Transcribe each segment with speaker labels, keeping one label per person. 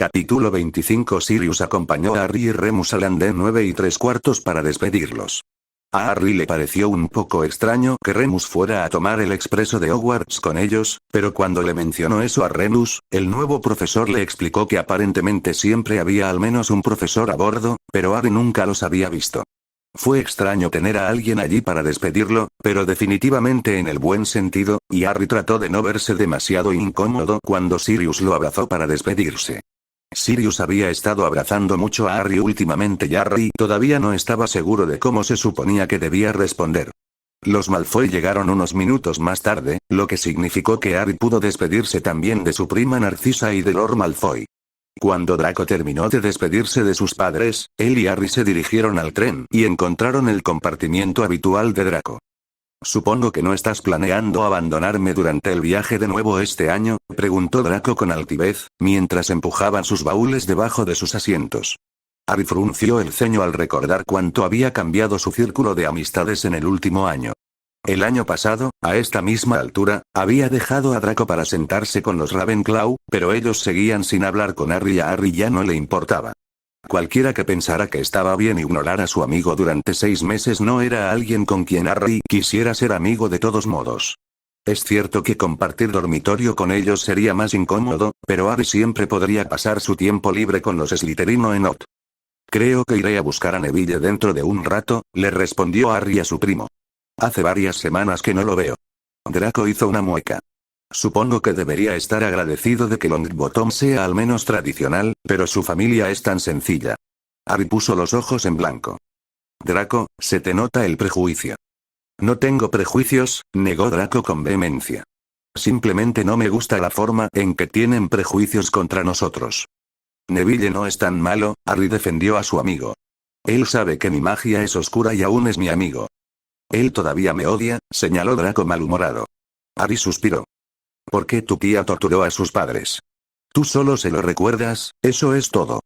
Speaker 1: Capítulo 25. Sirius acompañó a Harry y Remus al andén 9 3/4 para despedirlos. A Harry le pareció un poco extraño que Remus fuera a tomar el expreso de Hogwarts con ellos, pero cuando le mencionó eso a Remus, el nuevo profesor le explicó que aparentemente siempre había al menos un profesor a bordo, pero Harry nunca los había visto. Fue extraño tener a alguien allí para despedirlo, pero definitivamente en el buen sentido, y Harry trató de no verse demasiado incómodo cuando Sirius lo abrazó para despedirse. Sirius había estado abrazando mucho a Harry últimamente y Harry todavía no estaba seguro de cómo se suponía que debía responder. Los Malfoy llegaron unos minutos más tarde, lo que significó que Harry pudo despedirse también de su prima Narcisa y de Lord Malfoy. Cuando Draco terminó de despedirse de sus padres, él y Harry se dirigieron al tren y encontraron el compartimiento habitual de Draco. «Supongo que no estás planeando abandonarme durante el viaje de nuevo este año», preguntó Draco con altivez, mientras empujaban sus baúles debajo de sus asientos. Harry frunció el ceño al recordar cuánto había cambiado su círculo de amistades en el último año. El año pasado, a esta misma altura, había dejado a Draco para sentarse con los Ravenclaw, pero ellos seguían sin hablar con Harry y a Harry ya no le importaba. Cualquiera que pensara que estaba bien ignorar a su amigo durante 6 meses no era alguien con quien Harry quisiera ser amigo de todos modos. Es cierto que compartir dormitorio con ellos sería más incómodo, pero Harry siempre podría pasar su tiempo libre con los Slytherin o en Ot. «Creo que iré a buscar a Neville dentro de un rato», le respondió Harry a su primo. «Hace varias semanas que no lo veo». Draco hizo una mueca. «Supongo que debería estar agradecido de que Longbottom sea al menos tradicional, pero su familia es tan sencilla». Harry puso los ojos en blanco. «Draco, se te nota el prejuicio». «No tengo prejuicios», negó Draco con vehemencia. «Simplemente no me gusta la forma en que tienen prejuicios contra nosotros». «Neville no es tan malo», Harry defendió a su amigo. «Él sabe que mi magia es oscura y aún es mi amigo». «Él todavía me odia», señaló Draco malhumorado. Harry suspiró. «¿Por qué tu tía torturó a sus padres? Tú solo se lo recuerdas, eso es todo».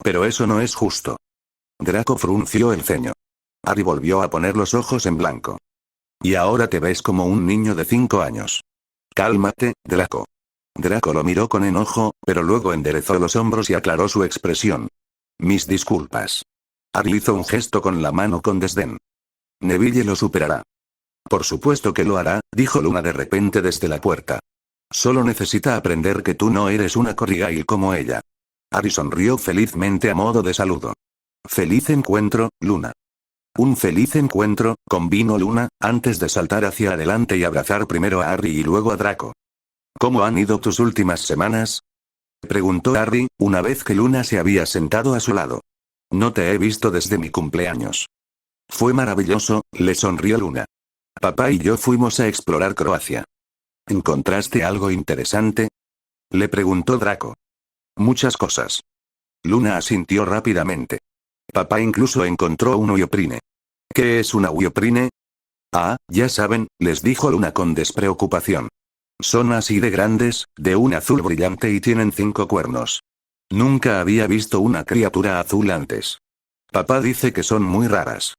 Speaker 1: «Pero eso no es justo». Draco frunció el ceño. Harry volvió a poner los ojos en blanco. «Y ahora te ves como un niño de 5 años. Cálmate, Draco». Draco lo miró con enojo, pero luego enderezó los hombros y aclaró su expresión. «Mis disculpas». Harry hizo un gesto con la mano con desdén. «Neville lo superará». «Por supuesto que lo hará», dijo Luna de repente desde la puerta. «Solo necesita aprender que tú no eres una Corrigail como ella». Harry sonrió felizmente a modo de saludo. «Feliz encuentro, Luna». «Un feliz encuentro», convino Luna, antes de saltar hacia adelante y abrazar primero a Harry y luego a Draco. «¿Cómo han ido tus últimas semanas?», preguntó Harry, una vez que Luna se había sentado a su lado. «No te he visto desde mi cumpleaños». «Fue maravilloso», le sonrió Luna. «Papá y yo fuimos a explorar Croacia». «¿Encontraste algo interesante?», le preguntó Draco. «Muchas cosas». Luna asintió rápidamente. «Papá incluso encontró un Wioprine». «¿Qué es una Wioprine?». «Ah, ya saben», les dijo Luna con despreocupación. «Son así de grandes, de un azul brillante y tienen 5 cuernos». Nunca había visto una criatura azul antes. Papá dice que son muy raras.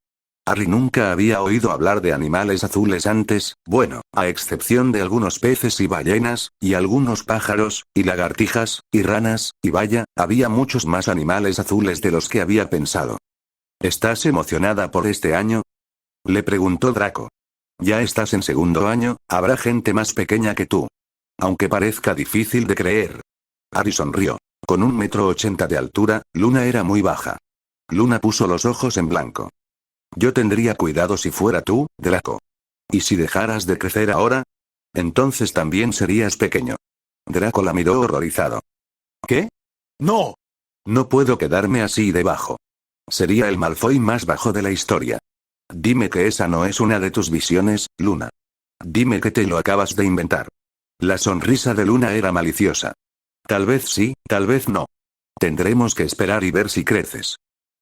Speaker 1: Harry nunca había oído hablar de animales azules antes, bueno, a excepción de algunos peces y ballenas, y algunos pájaros, y lagartijas, y ranas, y vaya, había muchos más animales azules de los que había pensado. «¿Estás emocionada por este año?», le preguntó Draco. «Ya estás en segundo año, habrá gente más pequeña que tú. Aunque parezca difícil de creer». Harry sonrió. Con 1,80 m de altura, Luna era muy baja. Luna puso los ojos en blanco. «Yo tendría cuidado si fuera tú, Draco. ¿Y si dejaras de crecer ahora? Entonces también serías pequeño». Draco la miró horrorizado. «¿Qué? No. No puedo quedarme así debajo. Sería el Malfoy más bajo de la historia. Dime que esa no es una de tus visiones, Luna. Dime que te lo acabas de inventar». La sonrisa de Luna era maliciosa. «Tal vez sí, tal vez no. Tendremos que esperar y ver si creces».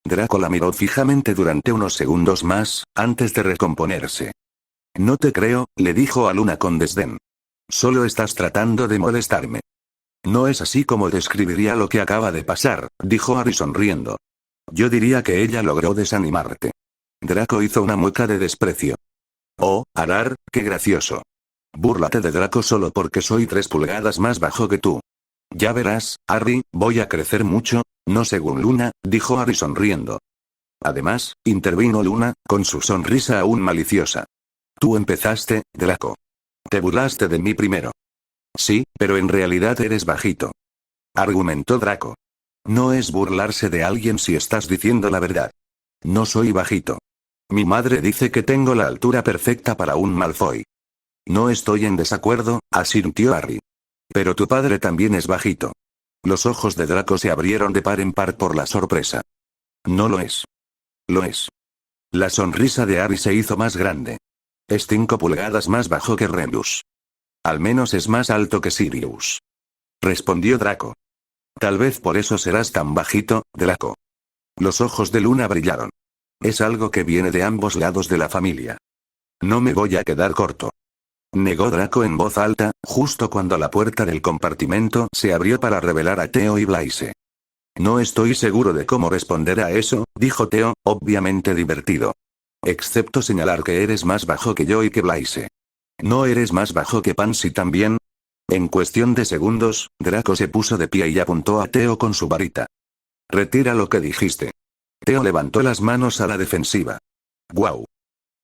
Speaker 1: Draco la miró fijamente durante unos segundos más, antes de recomponerse. «No te creo», le dijo a Luna con desdén. «Solo estás tratando de molestarme». «No es así como describiría lo que acaba de pasar», dijo Harry sonriendo. «Yo diría que ella logró desanimarte». Draco hizo una mueca de desprecio. «Oh, Arar, qué gracioso. Búrlate de Draco solo porque soy 3 pulgadas más bajo que tú». Ya verás, Harry, voy a crecer mucho, no según Luna, dijo Harry sonriendo. Además, intervino Luna, con su sonrisa aún maliciosa. Tú empezaste, Draco. Te burlaste de mí primero. Sí, pero en realidad eres bajito. Argumentó Draco. No es burlarse de alguien si estás diciendo la verdad. No soy bajito. Mi madre dice que tengo la altura perfecta para un Malfoy. No estoy en desacuerdo, asintió Harry. Pero tu padre también es bajito. Los ojos de Draco se abrieron de par en par por la sorpresa. No lo es. Lo es. La sonrisa de Harry se hizo más grande. Es 5 pulgadas más bajo que Remus. Al menos es más alto que Sirius. Respondió Draco. Tal vez por eso serás tan bajito, Draco. Los ojos de Luna brillaron. Es algo que viene de ambos lados de la familia. No me voy a quedar corto. Negó Draco en voz alta, justo cuando la puerta del compartimento se abrió para revelar a Theo y Blaise. No estoy seguro de cómo responder a eso, dijo Theo, obviamente divertido. Excepto señalar que eres más bajo que yo y que Blaise. ¿No eres más bajo que Pansy también? En cuestión de segundos, Draco se puso de pie y apuntó a Theo con su varita. Retira lo que dijiste. Theo levantó las manos a la defensiva. Guau.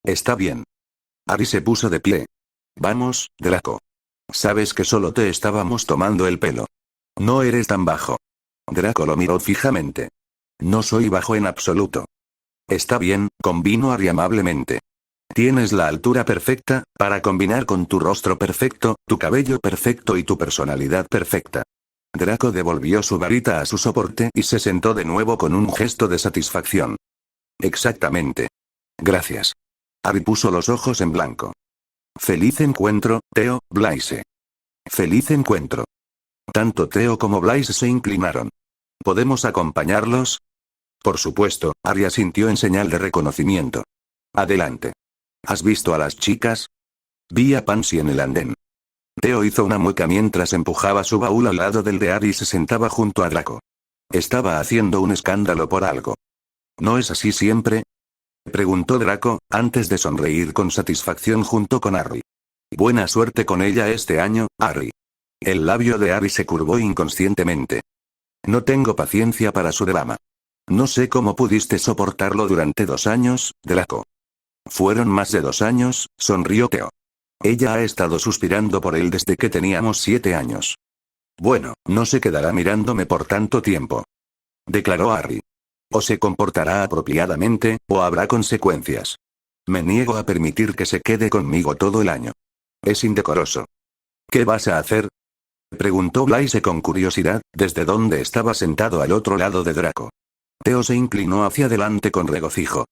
Speaker 1: Está bien. Harry se puso de pie. Vamos, Draco. Sabes que solo te estábamos tomando el pelo. No eres tan bajo. Draco lo miró fijamente. No soy bajo en absoluto. Está bien, convino Harry amablemente. Tienes la altura perfecta, para combinar con tu rostro perfecto, tu cabello perfecto y tu personalidad perfecta. Draco devolvió su varita a su soporte y se sentó de nuevo con un gesto de satisfacción. Exactamente. Gracias. Harry puso los ojos en blanco. Feliz encuentro, Theo, Blaise. Feliz encuentro. Tanto Theo como Blaise se inclinaron. ¿Podemos acompañarlos? Por supuesto, Harry asintió en señal de reconocimiento. Adelante. ¿Has visto a las chicas? Vi a Pansy en el andén. Theo hizo una mueca mientras empujaba su baúl al lado del de Harry y se sentaba junto a Draco. Estaba haciendo un escándalo por algo. ¿No es así siempre? Preguntó Draco, antes de sonreír con satisfacción junto con Harry. Buena suerte con ella este año, Harry. El labio de Harry se curvó inconscientemente. No tengo paciencia para su drama. No sé cómo pudiste soportarlo durante 2 años, Draco. Fueron más de 2 años, sonrió Theo. Ella ha estado suspirando por él desde que teníamos 7 años. Bueno, no se quedará mirándome por tanto tiempo. Declaró Harry. O se comportará apropiadamente, o habrá consecuencias. Me niego a permitir que se quede conmigo todo el año. Es indecoroso. ¿Qué vas a hacer? Preguntó Blaise con curiosidad, desde donde estaba sentado al otro lado de Draco. Theo se inclinó hacia adelante con regocijo.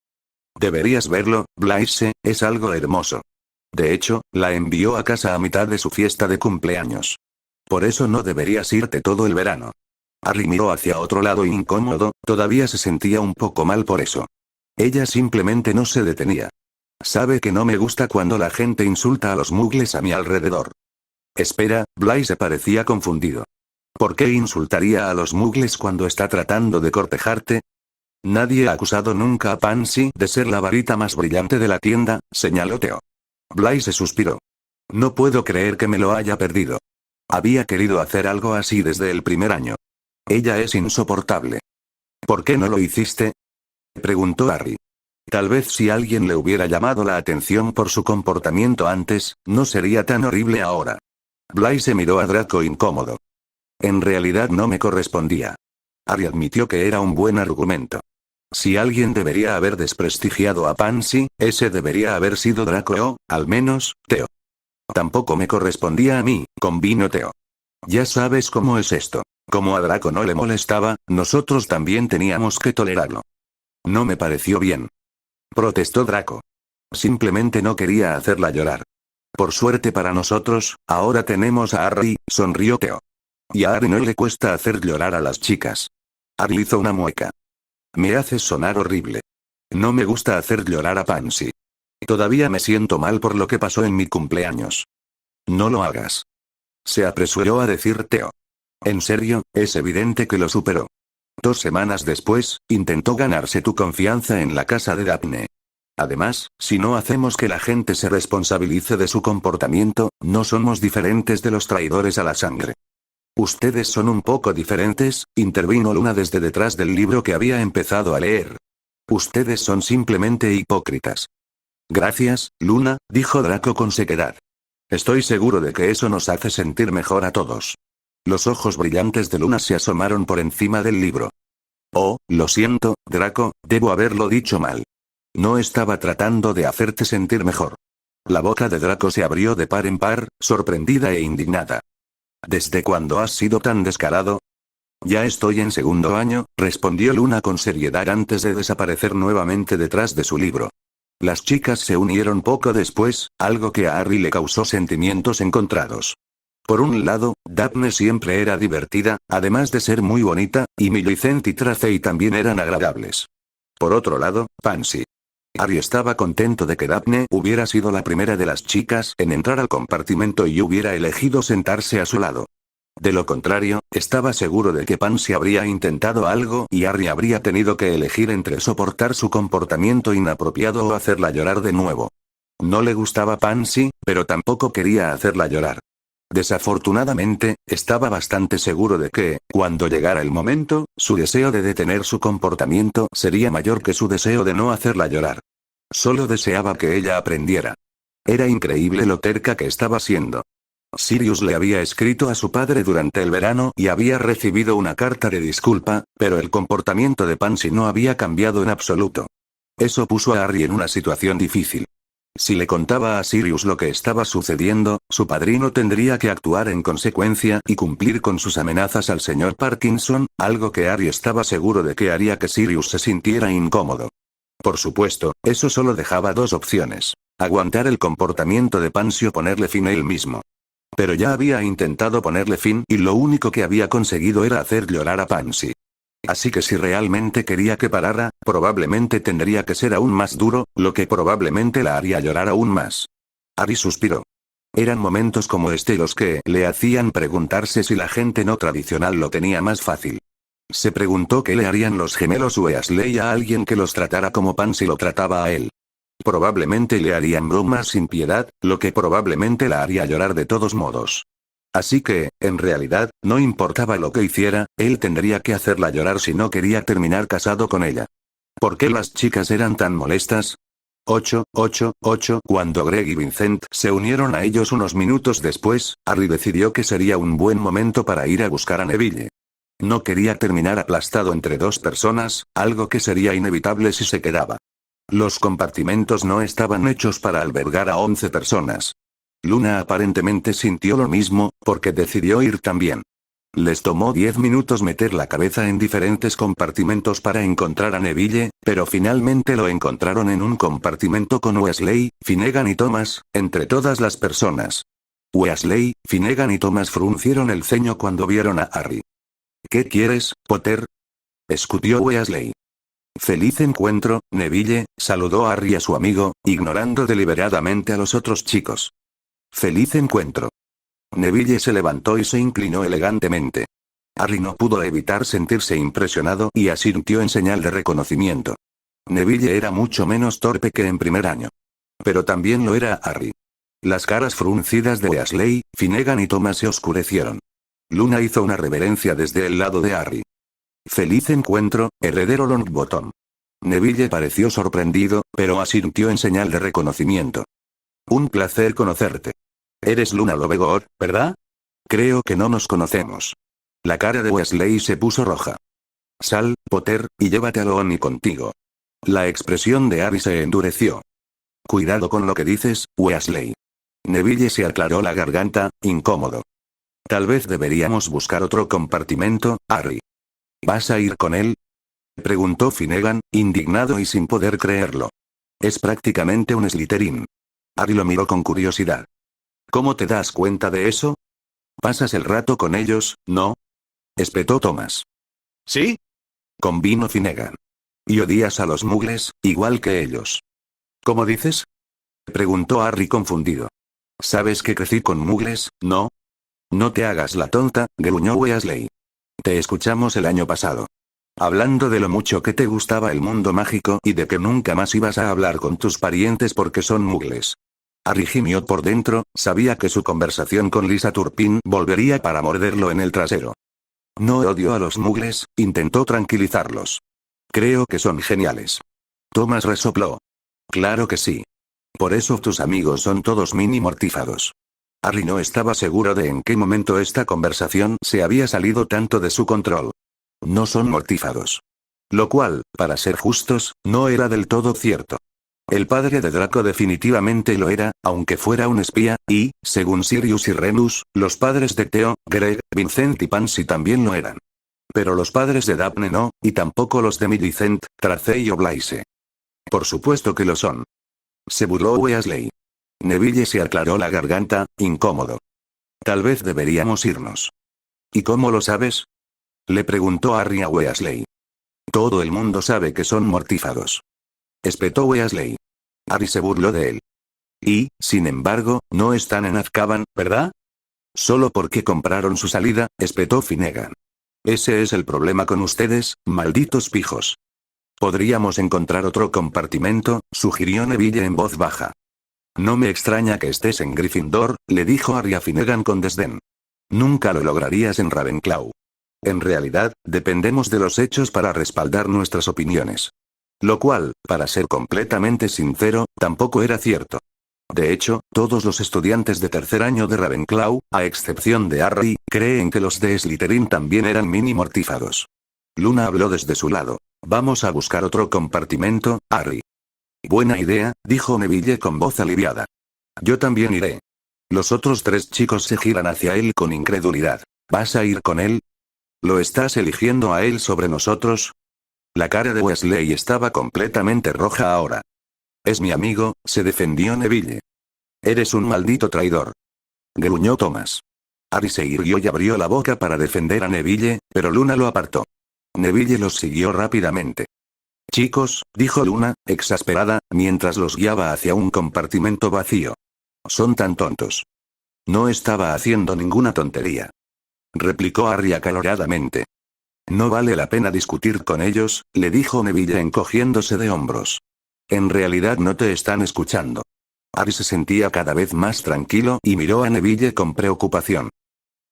Speaker 1: Deberías verlo, Blaise, es algo hermoso. De hecho, la envió a casa a mitad de su fiesta de cumpleaños. Por eso no deberías irte todo el verano. Harry miró hacia otro lado incómodo, todavía se sentía un poco mal por eso. Ella simplemente no se detenía. Sabe que no me gusta cuando la gente insulta a los muggles a mi alrededor. Espera, Blaise parecía confundido. ¿Por qué insultaría a los muggles cuando está tratando de cortejarte? Nadie ha acusado nunca a Pansy de ser la varita más brillante de la tienda, señaló Theo. Blaise suspiró. No puedo creer que me lo haya perdido. Había querido hacer algo así desde el primer año. Ella es insoportable. ¿Por qué no lo hiciste? Preguntó Harry. Tal vez si alguien le hubiera llamado la atención por su comportamiento antes, no sería tan horrible ahora. Blaise miró a Draco incómodo. En realidad no me correspondía. Harry admitió que era un buen argumento. Si alguien debería haber desprestigiado a Pansy, ese debería haber sido Draco o, al menos, Theo. Tampoco me correspondía a mí, convino Theo. Ya sabes cómo es esto. Como a Draco no le molestaba, nosotros también teníamos que tolerarlo. No me pareció bien. Protestó Draco. Simplemente no quería hacerla llorar. Por suerte para nosotros, ahora tenemos a Harry, sonrió Theo. Y a Harry no le cuesta hacer llorar a las chicas. Harry hizo una mueca. Me haces sonar horrible. No me gusta hacer llorar a Pansy. Todavía me siento mal por lo que pasó en mi cumpleaños. No lo hagas. Se apresuró a decir Theo. En serio, es evidente que lo superó. 2 semanas después, intentó ganarse tu confianza en la casa de Daphne. Además, si no hacemos que la gente se responsabilice de su comportamiento, no somos diferentes de los traidores a la sangre. Ustedes son un poco diferentes, intervino Luna desde detrás del libro que había empezado a leer. Ustedes son simplemente hipócritas. Gracias, Luna, dijo Draco con sequedad. Estoy seguro de que eso nos hace sentir mejor a todos. Los ojos brillantes de Luna se asomaron por encima del libro. Oh, lo siento, Draco, debo haberlo dicho mal. No estaba tratando de hacerte sentir mejor. La boca de Draco se abrió de par en par, sorprendida e indignada. ¿Desde cuándo has sido tan descarado? Ya estoy en segundo año, respondió Luna con seriedad antes de desaparecer nuevamente detrás de su libro. Las chicas se unieron poco después, algo que a Harry le causó sentimientos encontrados. Por un lado, Daphne siempre era divertida, además de ser muy bonita, y Millicent y Tracey también eran agradables. Por otro lado, Pansy. Harry estaba contento de que Daphne hubiera sido la primera de las chicas en entrar al compartimento y hubiera elegido sentarse a su lado. De lo contrario, estaba seguro de que Pansy habría intentado algo y Harry habría tenido que elegir entre soportar su comportamiento inapropiado o hacerla llorar de nuevo. No le gustaba Pansy, pero tampoco quería hacerla llorar. Desafortunadamente, estaba bastante seguro de que, cuando llegara el momento, su deseo de detener su comportamiento sería mayor que su deseo de no hacerla llorar. Solo deseaba que ella aprendiera. Era increíble lo terca que estaba siendo. Sirius le había escrito a su padre durante el verano y había recibido una carta de disculpa, pero el comportamiento de Pansy no había cambiado en absoluto. Eso puso a Harry en una situación difícil. Si le contaba a Sirius lo que estaba sucediendo, su padrino tendría que actuar en consecuencia y cumplir con sus amenazas al señor Parkinson, algo que Harry estaba seguro de que haría que Sirius se sintiera incómodo. Por supuesto, eso solo dejaba dos opciones: aguantar el comportamiento de Pansy o ponerle fin él mismo. Pero ya había intentado ponerle fin y lo único que había conseguido era hacer llorar a Pansy. Así que si realmente quería que parara, probablemente tendría que ser aún más duro, lo que probablemente la haría llorar aún más. Harry suspiró. Eran momentos como este los que le hacían preguntarse si la gente no tradicional lo tenía más fácil. Se preguntó qué le harían los gemelos Weasley a alguien que los tratara como Pansy lo trataba a él. Probablemente le harían bromas sin piedad, lo que probablemente la haría llorar de todos modos. Así que, en realidad, no importaba lo que hiciera, él tendría que hacerla llorar si no quería terminar casado con ella. ¿Por qué las chicas eran tan molestas? 8. Cuando Greg y Vincent se unieron a ellos unos minutos después, Harry decidió que sería un buen momento para ir a buscar a Neville. No quería terminar aplastado entre dos personas, algo que sería inevitable si se quedaba. Los compartimentos no estaban hechos para albergar a 11 personas. Luna aparentemente sintió lo mismo, porque decidió ir también. Les tomó 10 minutos meter la cabeza en diferentes compartimentos para encontrar a Neville, pero finalmente lo encontraron en un compartimento con Weasley, Finnegan y Thomas, entre todas las personas. Weasley, Finnegan y Thomas fruncieron el ceño cuando vieron a Harry. ¿Qué quieres, Potter?, escupió Weasley. Feliz encuentro, Neville, saludó Harry a su amigo, ignorando deliberadamente a los otros chicos. Feliz encuentro. Neville se levantó y se inclinó elegantemente. Harry no pudo evitar sentirse impresionado y asintió en señal de reconocimiento. Neville era mucho menos torpe que en primer año. Pero también lo era Harry. Las caras fruncidas de Weasley, Finnegan y Thomas se oscurecieron. Luna hizo una reverencia desde el lado de Harry. Feliz encuentro, heredero Longbottom. Neville pareció sorprendido, pero asintió en señal de reconocimiento. Un placer conocerte. Eres Luna Lovegood, ¿verdad? Creo que no nos conocemos. La cara de Weasley se puso roja. Sal, Potter, y llévate a Looney contigo. La expresión de Harry se endureció. Cuidado con lo que dices, Weasley. Neville se aclaró la garganta, incómodo. Tal vez deberíamos buscar otro compartimento, Harry. ¿Vas a ir con él?, preguntó Finnegan, indignado y sin poder creerlo. Es prácticamente un Slytherin. Harry lo miró con curiosidad. ¿Cómo te das cuenta de eso? ¿Pasas el rato con ellos, no?, espetó Thomas. ¿Sí?, convino Finnegan. Y odias a los muggles, igual que ellos. ¿Cómo dices?, preguntó Harry confundido. Sabes que crecí con muggles, ¿no? No te hagas la tonta, gruñó Weasley. Te escuchamos el año pasado. Hablando de lo mucho que te gustaba el mundo mágico y de que nunca más ibas a hablar con tus parientes porque son muggles. Harry gimió por dentro, sabía que su conversación con Lisa Turpin volvería para morderlo en el trasero. No odio a los muggles, intentó tranquilizarlos. Creo que son geniales. Thomas resopló. Claro que sí. Por eso tus amigos son todos mini mortífagos. Harry no estaba seguro de en qué momento esta conversación se había salido tanto de su control. No son mortífagos. Lo cual, para ser justos, no era del todo cierto. El padre de Draco definitivamente lo era, aunque fuera un espía, y, según Sirius y Remus, los padres de Theo, Greg, Vincent y Pansy también lo eran. Pero los padres de Daphne no, y tampoco los de Millicent, Tracey o Blaise. Por supuesto que lo son. Se burló Weasley. Neville se aclaró la garganta, incómodo. Tal vez deberíamos irnos. ¿Y cómo lo sabes? Le preguntó Harry a Weasley. Todo el mundo sabe que son mortífagos. Espetó Weasley. Harry se burló de él. Y, sin embargo, no están en Azkaban, ¿verdad? Solo porque compraron su salida, espetó Finnegan. Ese es el problema con ustedes, malditos pijos. Podríamos encontrar otro compartimento, sugirió Neville en voz baja. No me extraña que estés en Gryffindor, le dijo Harry a Finnegan con desdén. Nunca lo lograrías en Ravenclaw. En realidad, dependemos de los hechos para respaldar nuestras opiniones. Lo cual, para ser completamente sincero, tampoco era cierto. De hecho, todos los estudiantes de tercer año de Ravenclaw, a excepción de Harry, creen que los de Slytherin también eran mini mortífagos. Luna habló desde su lado. Vamos a buscar otro compartimento, Harry. Buena idea, dijo Neville con voz aliviada. Yo también iré. Los otros tres chicos se giran hacia él con incredulidad. ¿Vas a ir con él? ¿Lo estás eligiendo a él sobre nosotros? La cara de Weasley estaba completamente roja ahora. Es mi amigo, se defendió Neville. Eres un maldito traidor. Gruñó Thomas. Harry se irguió y abrió la boca para defender a Neville, pero Luna lo apartó. Neville los siguió rápidamente. Chicos, dijo Luna, exasperada, mientras los guiaba hacia un compartimento vacío. Son tan tontos. No estaba haciendo ninguna tontería. Replicó Harry acaloradamente. No vale la pena discutir con ellos, le dijo Neville encogiéndose de hombros. En realidad no te están escuchando. Harry se sentía cada vez más tranquilo y miró a Neville con preocupación.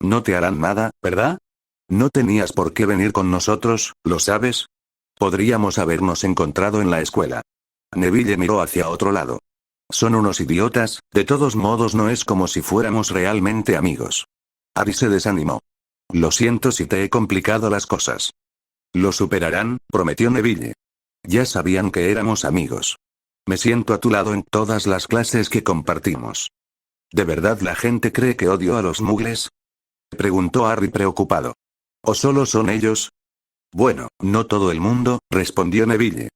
Speaker 1: No te harán nada, ¿verdad? No tenías por qué venir con nosotros, ¿lo sabes? Podríamos habernos encontrado en la escuela. Neville miró hacia otro lado. Son unos idiotas, de todos modos no es como si fuéramos realmente amigos. Harry se desanimó. Lo siento si te he complicado las cosas. Lo superarán, prometió Neville. Ya sabían que éramos amigos. Me siento a tu lado en todas las clases que compartimos. ¿De verdad la gente cree que odio a los muggles? Preguntó Harry preocupado. ¿O solo son ellos? Bueno, no todo el mundo, respondió Neville.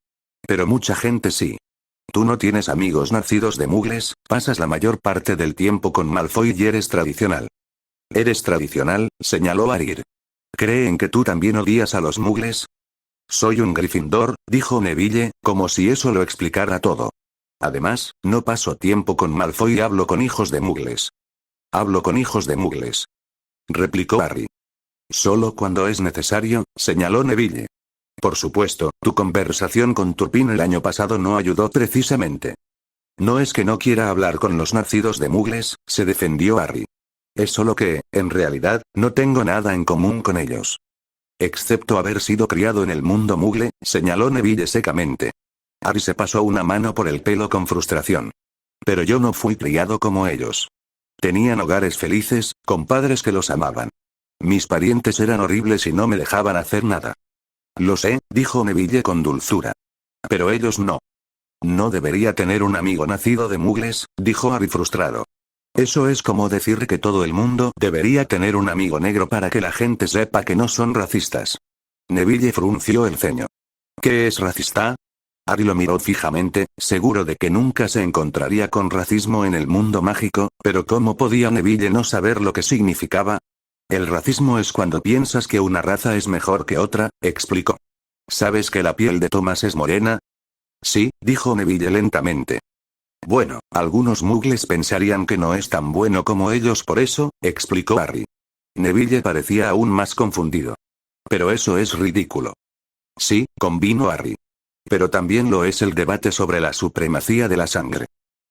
Speaker 1: Pero mucha gente sí. Tú no tienes amigos nacidos de muggles, pasas la mayor parte del tiempo con Malfoy y eres tradicional. ¿Eres tradicional?, señaló Harry. ¿Creen que tú también odias a los muggles? Soy un Gryffindor, dijo Neville, como si eso lo explicara todo. Además, no paso tiempo con Malfoy y hablo con hijos de muggles. Hablo con hijos de muggles. Replicó Harry. Solo cuando es necesario, señaló Neville. Por supuesto, tu conversación con Turpin el año pasado no ayudó precisamente. No es que no quiera hablar con los nacidos de muggles, se defendió Harry. Es solo que, en realidad, no tengo nada en común con ellos. Excepto haber sido criado en el mundo muggle, señaló Neville secamente. Harry se pasó una mano por el pelo con frustración. Pero yo no fui criado como ellos. Tenían hogares felices, con padres que los amaban. Mis parientes eran horribles y no me dejaban hacer nada. Lo sé, dijo Neville con dulzura. Pero ellos no. No debería tener un amigo nacido de muggles, dijo Harry frustrado. Eso es como decir que todo el mundo debería tener un amigo negro para que la gente sepa que no son racistas. Neville frunció el ceño. ¿Qué es racista? Harry lo miró fijamente, seguro de que nunca se encontraría con racismo en el mundo mágico, pero ¿cómo podía Neville no saber lo que significaba? El racismo es cuando piensas que una raza es mejor que otra, explicó. ¿Sabes que la piel de Thomas es morena? Sí, dijo Neville lentamente. Bueno, algunos muggles pensarían que no es tan bueno como ellos por eso, explicó Harry. Neville parecía aún más confundido. Pero eso es ridículo. Sí, convino Harry. Pero también lo es el debate sobre la supremacía de la sangre.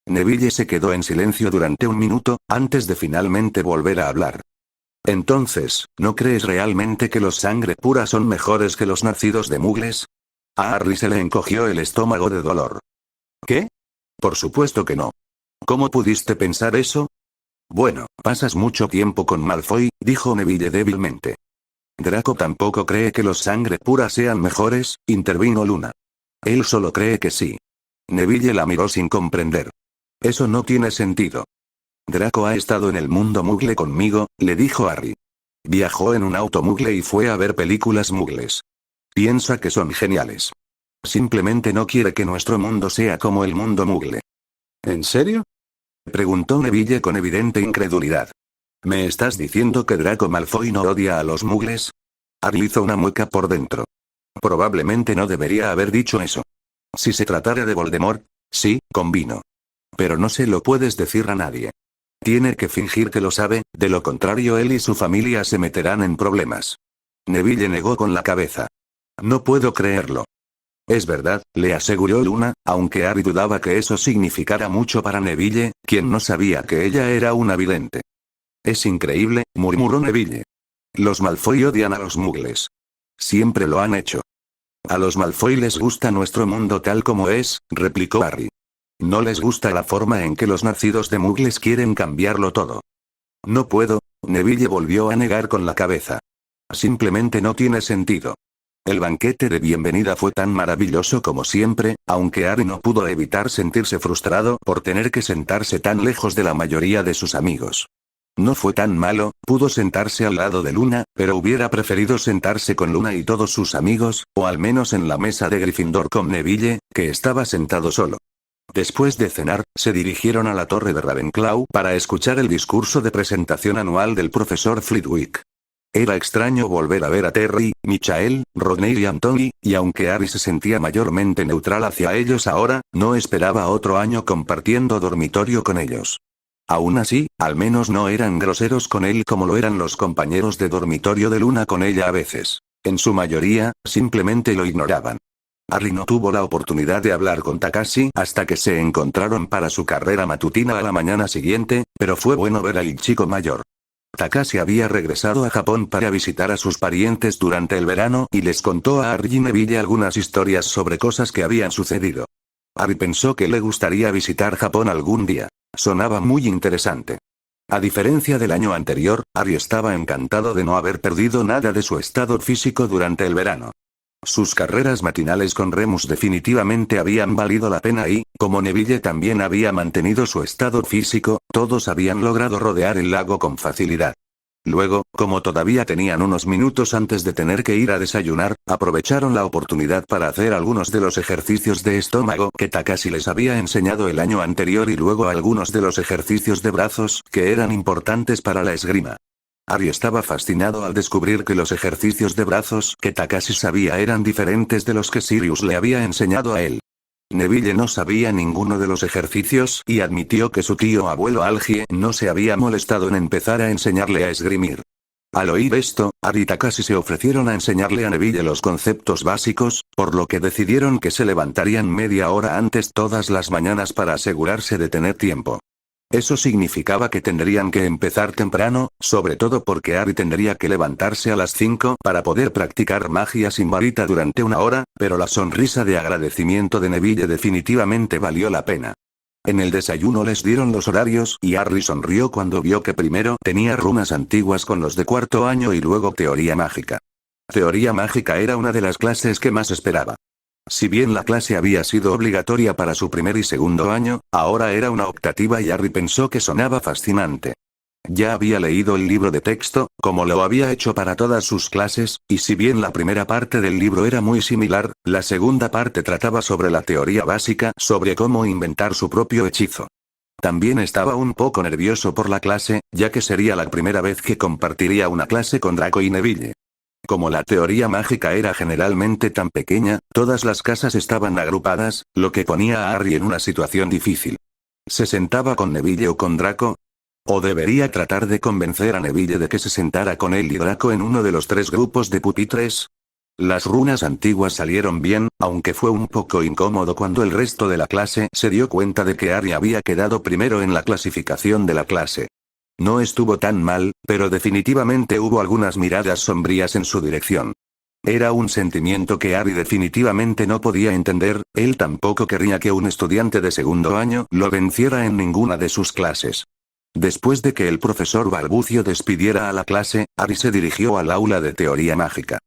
Speaker 1: Neville se quedó en silencio durante un minuto, antes de finalmente volver a hablar. Entonces, ¿no crees realmente que los sangre pura son mejores que los nacidos de mugles? A Harry se le encogió el estómago de dolor. ¿Qué? Por supuesto que no. ¿Cómo pudiste pensar eso? Bueno, pasas mucho tiempo con Malfoy, dijo Neville débilmente. Draco tampoco cree que los sangre pura sean mejores, intervino Luna. Él solo cree que sí. Neville la miró sin comprender. Eso no tiene sentido. Draco ha estado en el mundo mugle conmigo, le dijo Harry. Viajó en un auto mugle y fue a ver películas mugles. Piensa que son geniales. Simplemente no quiere que nuestro mundo sea como el mundo mugle. ¿En serio? Preguntó Neville con evidente incredulidad. ¿Me estás diciendo que Draco Malfoy no odia a los mugles? Harry hizo una mueca por dentro. Probablemente no debería haber dicho eso. Si se tratara de Voldemort, sí, convino. Pero no se lo puedes decir a nadie. Tiene que fingir que lo sabe, de lo contrario él y su familia se meterán en problemas. Neville negó con la cabeza. No puedo creerlo. Es verdad, le aseguró Luna, aunque Harry dudaba que eso significara mucho para Neville, quien no sabía que ella era una vidente. Es increíble, murmuró Neville. Los Malfoy odian a los mugles. Siempre lo han hecho. A los Malfoy les gusta nuestro mundo tal como es, replicó Harry. No les gusta la forma en que los nacidos de mugles quieren cambiarlo todo. No puedo, Neville volvió a negar con la cabeza. Simplemente no tiene sentido. El banquete de bienvenida fue tan maravilloso como siempre, aunque Harry no pudo evitar sentirse frustrado por tener que sentarse tan lejos de la mayoría de sus amigos. No fue tan malo, pudo sentarse al lado de Luna, pero hubiera preferido sentarse con Luna y todos sus amigos, o al menos en la mesa de Gryffindor con Neville, que estaba sentado solo. Después de cenar, se dirigieron a la torre de Ravenclaw para escuchar el discurso de presentación anual del profesor Flitwick. Era extraño volver a ver a Terry, Michael, Rodney y Anthony, y aunque Harry se sentía mayormente neutral hacia ellos ahora, no esperaba otro año compartiendo dormitorio con ellos. Aún así, al menos no eran groseros con él como lo eran los compañeros de dormitorio de Luna con ella a veces. En su mayoría, simplemente lo ignoraban. Harry no tuvo la oportunidad de hablar con Takashi hasta que se encontraron para su carrera matutina a la mañana siguiente, pero fue bueno ver al chico mayor. Takashi había regresado a Japón para visitar a sus parientes durante el verano y les contó a Harry y Neville algunas historias sobre cosas que habían sucedido. Harry pensó que le gustaría visitar Japón algún día. Sonaba muy interesante. A diferencia del año anterior, Harry estaba encantado de no haber perdido nada de su estado físico durante el verano. Sus carreras matinales con Remus definitivamente habían valido la pena y, como Neville también había mantenido su estado físico, todos habían logrado rodear el lago con facilidad. Luego, como todavía tenían unos minutos antes de tener que ir a desayunar, aprovecharon la oportunidad para hacer algunos de los ejercicios de estómago que Takashi les había enseñado el año anterior y luego algunos de los ejercicios de brazos que eran importantes para la esgrima. Harry estaba fascinado al descubrir que los ejercicios de brazos que Takashi sabía eran diferentes de los que Sirius le había enseñado a él. Neville no sabía ninguno de los ejercicios y admitió que su tío abuelo Algie no se había molestado en empezar a enseñarle a esgrimir. Al oír esto, Harry y Takashi se ofrecieron a enseñarle a Neville los conceptos básicos, por lo que decidieron que se levantarían media hora antes todas las mañanas para asegurarse de tener tiempo. Eso significaba que tendrían que empezar temprano, sobre todo porque Harry tendría que levantarse a las 5 para poder practicar magia sin varita durante una hora, pero la sonrisa de agradecimiento de Neville definitivamente valió la pena. En el desayuno les dieron los horarios y Harry sonrió cuando vio que primero tenía runas antiguas con los de cuarto año y luego teoría mágica. Teoría mágica era una de las clases que más esperaba. Si bien la clase había sido obligatoria para su primer y segundo año, ahora era una optativa y Harry pensó que sonaba fascinante. Ya había leído el libro de texto, como lo había hecho para todas sus clases, y si bien la primera parte del libro era muy similar, la segunda parte trataba sobre la teoría básica sobre cómo inventar su propio hechizo. También estaba un poco nervioso por la clase, ya que sería la primera vez que compartiría una clase con Draco y Neville. Como la teoría mágica era generalmente tan pequeña, todas las casas estaban agrupadas, lo que ponía a Harry en una situación difícil. ¿Se sentaba con Neville o con Draco? ¿O debería tratar de convencer a Neville de que se sentara con él y Draco en uno de los 3 grupos de pupitres? Las runas antiguas salieron bien, aunque fue un poco incómodo cuando el resto de la clase se dio cuenta de que Harry había quedado primero en la clasificación de la clase. No estuvo tan mal, pero definitivamente hubo algunas miradas sombrías en su dirección. Era un sentimiento que Harry definitivamente no podía entender, él tampoco querría que un estudiante de segundo año lo venciera en ninguna de sus clases. Después de que el profesor Balbucio despidiera a la clase, Harry se dirigió al aula de teoría mágica.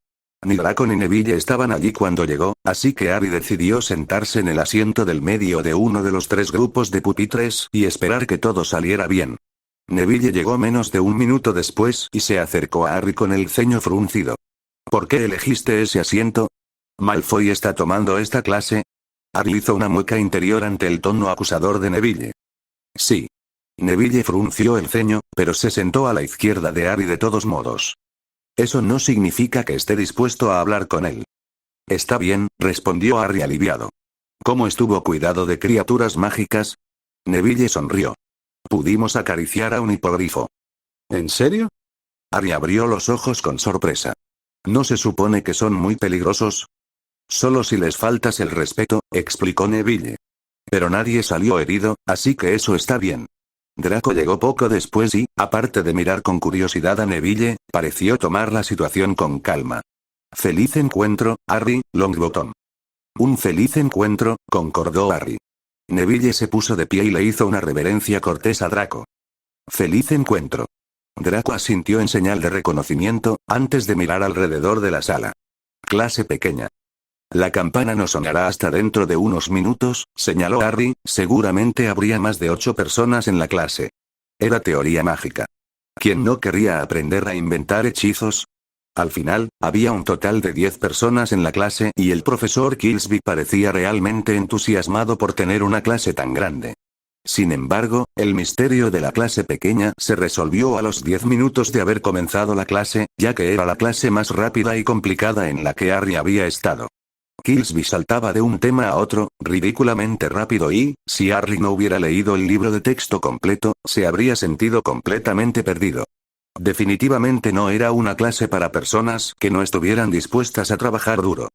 Speaker 1: Ni Draco ni Neville estaban allí cuando llegó, así que Harry decidió sentarse en el asiento del medio de uno de los 3 grupos de pupitres y esperar que todo saliera bien. Neville llegó menos de un minuto después y se acercó a Harry con el ceño fruncido. ¿Por qué elegiste ese asiento? ¿Malfoy está tomando esta clase? Harry hizo una mueca interior ante el tono acusador de Neville. Sí. Neville frunció el ceño, pero se sentó a la izquierda de Harry de todos modos. Eso no significa que esté dispuesto a hablar con él. Está bien, respondió Harry aliviado. ¿Cómo estuvo cuidado de criaturas mágicas? Neville sonrió. Pudimos acariciar a un hipogrifo. ¿En serio? Harry abrió los ojos con sorpresa. ¿No se supone que son muy peligrosos? Solo si les faltas el respeto, explicó Neville. Pero nadie salió herido, así que eso está bien. Draco llegó poco después y, aparte de mirar con curiosidad a Neville, pareció tomar la situación con calma. Feliz encuentro, Harry, Longbottom. Un feliz encuentro, concordó Harry. Neville se puso de pie y le hizo una reverencia cortés a Draco. Feliz encuentro. Draco asintió en señal de reconocimiento, antes de mirar alrededor de la sala. Clase pequeña. La campana no sonará hasta dentro de unos minutos, señaló Harry, seguramente habría más de 8 personas en la clase. Era teoría mágica. ¿Quién no querría aprender a inventar hechizos? Al final, había un total de 10 personas en la clase y el profesor Killsby parecía realmente entusiasmado por tener una clase tan grande. Sin embargo, el misterio de la clase pequeña se resolvió a los 10 minutos de haber comenzado la clase, ya que era la clase más rápida y complicada en la que Harry había estado. Killsby saltaba de un tema a otro, ridículamente rápido y, si Harry no hubiera leído el libro de texto completo, se habría sentido completamente perdido. Definitivamente no era una clase para personas que no estuvieran dispuestas a trabajar duro.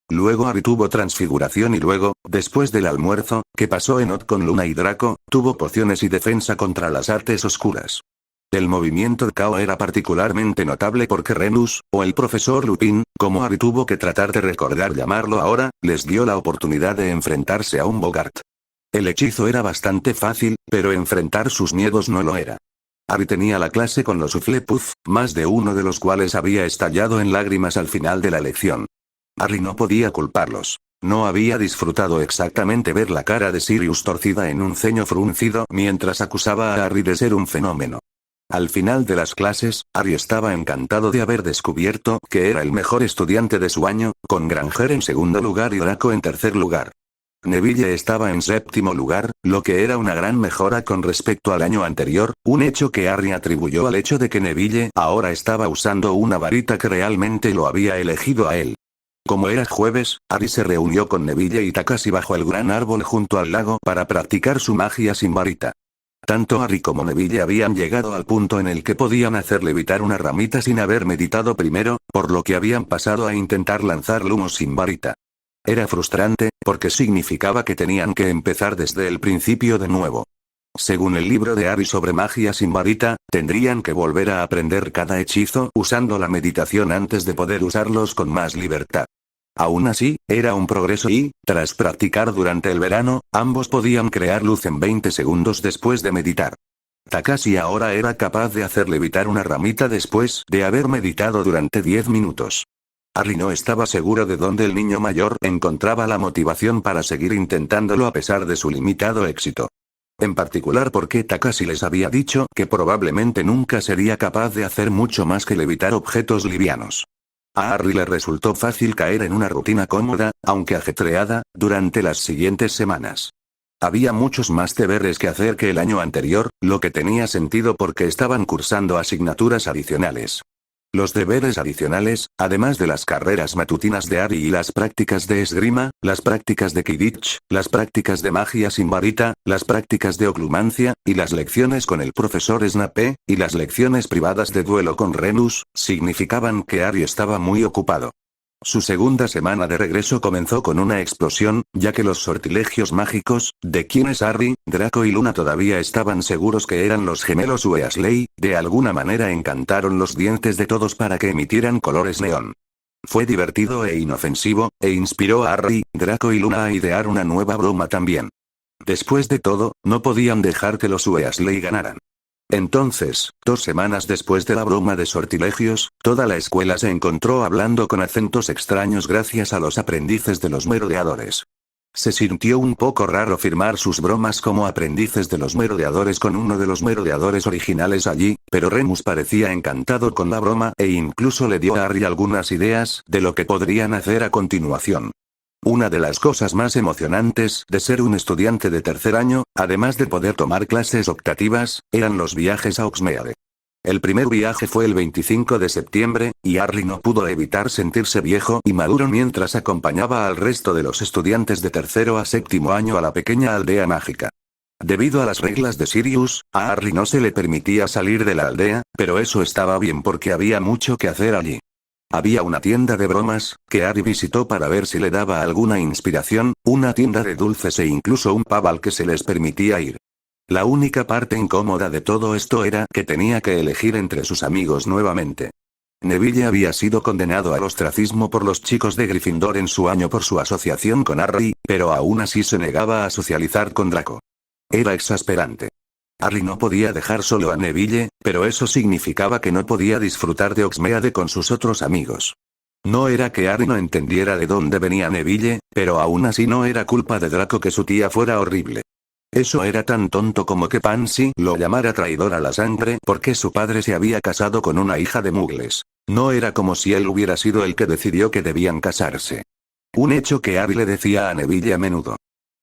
Speaker 1: Luego Harry tuvo transfiguración y luego, después del almuerzo, que pasó en Odd con Luna y Draco, tuvo pociones y defensa contra las artes oscuras. El movimiento de Kao era particularmente notable porque Remus, o el profesor Lupin, como Harry tuvo que tratar de recordar llamarlo ahora, les dio la oportunidad de enfrentarse a un Bogart. El hechizo era bastante fácil, pero enfrentar sus miedos no lo era. Harry tenía la clase con los Hufflepuff, más de uno de los cuales había estallado en lágrimas al final de la lección. Harry no podía culparlos. No había disfrutado exactamente ver la cara de Sirius torcida en un ceño fruncido mientras acusaba a Harry de ser un fenómeno. Al final de las clases, Harry estaba encantado de haber descubierto que era el mejor estudiante de su año, con Granger en segundo lugar y Draco en tercer lugar. Neville estaba en séptimo lugar, lo que era una gran mejora con respecto al año anterior, un hecho que Harry atribuyó al hecho de que Neville ahora estaba usando una varita que realmente lo había elegido a él. Como era jueves, Harry se reunió con Neville y Takashi bajo el gran árbol junto al lago para practicar su magia sin varita. Tanto Harry como Neville habían llegado al punto en el que podían hacer levitar una ramita sin haber meditado primero, por lo que habían pasado a intentar lanzar lumos sin varita. Era frustrante, porque significaba que tenían que empezar desde el principio de nuevo. Según el libro de Harry sobre magia sin varita, tendrían que volver a aprender cada hechizo usando la meditación antes de poder usarlos con más libertad. Aún así, era un progreso y, tras practicar durante el verano, ambos podían crear luz en 20 segundos después de meditar. Takashi ahora era capaz de hacer levitar una ramita después de haber meditado durante 10 minutos. Harry no estaba seguro de dónde el niño mayor encontraba la motivación para seguir intentándolo a pesar de su limitado éxito. En particular porque Takashi les había dicho que probablemente nunca sería capaz de hacer mucho más que levitar objetos livianos. A Harry le resultó fácil caer en una rutina cómoda, aunque ajetreada, durante las siguientes semanas. Había muchos más deberes que hacer que el año anterior, lo que tenía sentido porque estaban cursando asignaturas adicionales. Los deberes adicionales, además de las carreras matutinas de Harry y las prácticas de esgrima, las prácticas de Quidditch, las prácticas de magia sin varita, las prácticas de oclumancia, y las lecciones con el profesor Snape, y las lecciones privadas de duelo con Remus, significaban que Harry estaba muy ocupado. Su segunda semana de regreso comenzó con una explosión, ya que los sortilegios mágicos, de quienes Harry, Draco y Luna todavía estaban seguros que eran los gemelos Weasley, de alguna manera encantaron los dientes de todos para que emitieran colores neón. Fue divertido e inofensivo, e inspiró a Harry, Draco y Luna a idear una nueva broma también. Después de todo, no podían dejar que los Weasley ganaran. Entonces, 2 semanas después de la broma de sortilegios, toda la escuela se encontró hablando con acentos extraños gracias a los aprendices de los merodeadores. Se sintió un poco raro firmar sus bromas como aprendices de los merodeadores con uno de los merodeadores originales allí, pero Remus parecía encantado con la broma e incluso le dio a Harry algunas ideas de lo que podrían hacer a continuación. Una de las cosas más emocionantes de ser un estudiante de tercer año, además de poder tomar clases optativas, eran los viajes a Hogsmeade. El primer viaje fue el 25 de septiembre, y Harry no pudo evitar sentirse viejo y maduro mientras acompañaba al resto de los estudiantes de tercero a séptimo año a la pequeña aldea mágica. Debido a las reglas de Sirius, a Harry no se le permitía salir de la aldea, pero eso estaba bien porque había mucho que hacer allí. Había una tienda de bromas, que Harry visitó para ver si le daba alguna inspiración, una tienda de dulces e incluso un pub al que se les permitía ir. La única parte incómoda de todo esto era que tenía que elegir entre sus amigos nuevamente. Neville había sido condenado al ostracismo por los chicos de Gryffindor en su año por su asociación con Harry, pero aún así se negaba a socializar con Draco. Era exasperante. Harry no podía dejar solo a Neville, pero eso significaba que no podía disfrutar de Hogsmeade con sus otros amigos. No era que Harry no entendiera de dónde venía Neville, pero aún así no era culpa de Draco que su tía fuera horrible. Eso era tan tonto como que Pansy lo llamara traidor a la sangre porque su padre se había casado con una hija de muggles. No era como si él hubiera sido el que decidió que debían casarse. Un hecho que Harry le decía a Neville a menudo.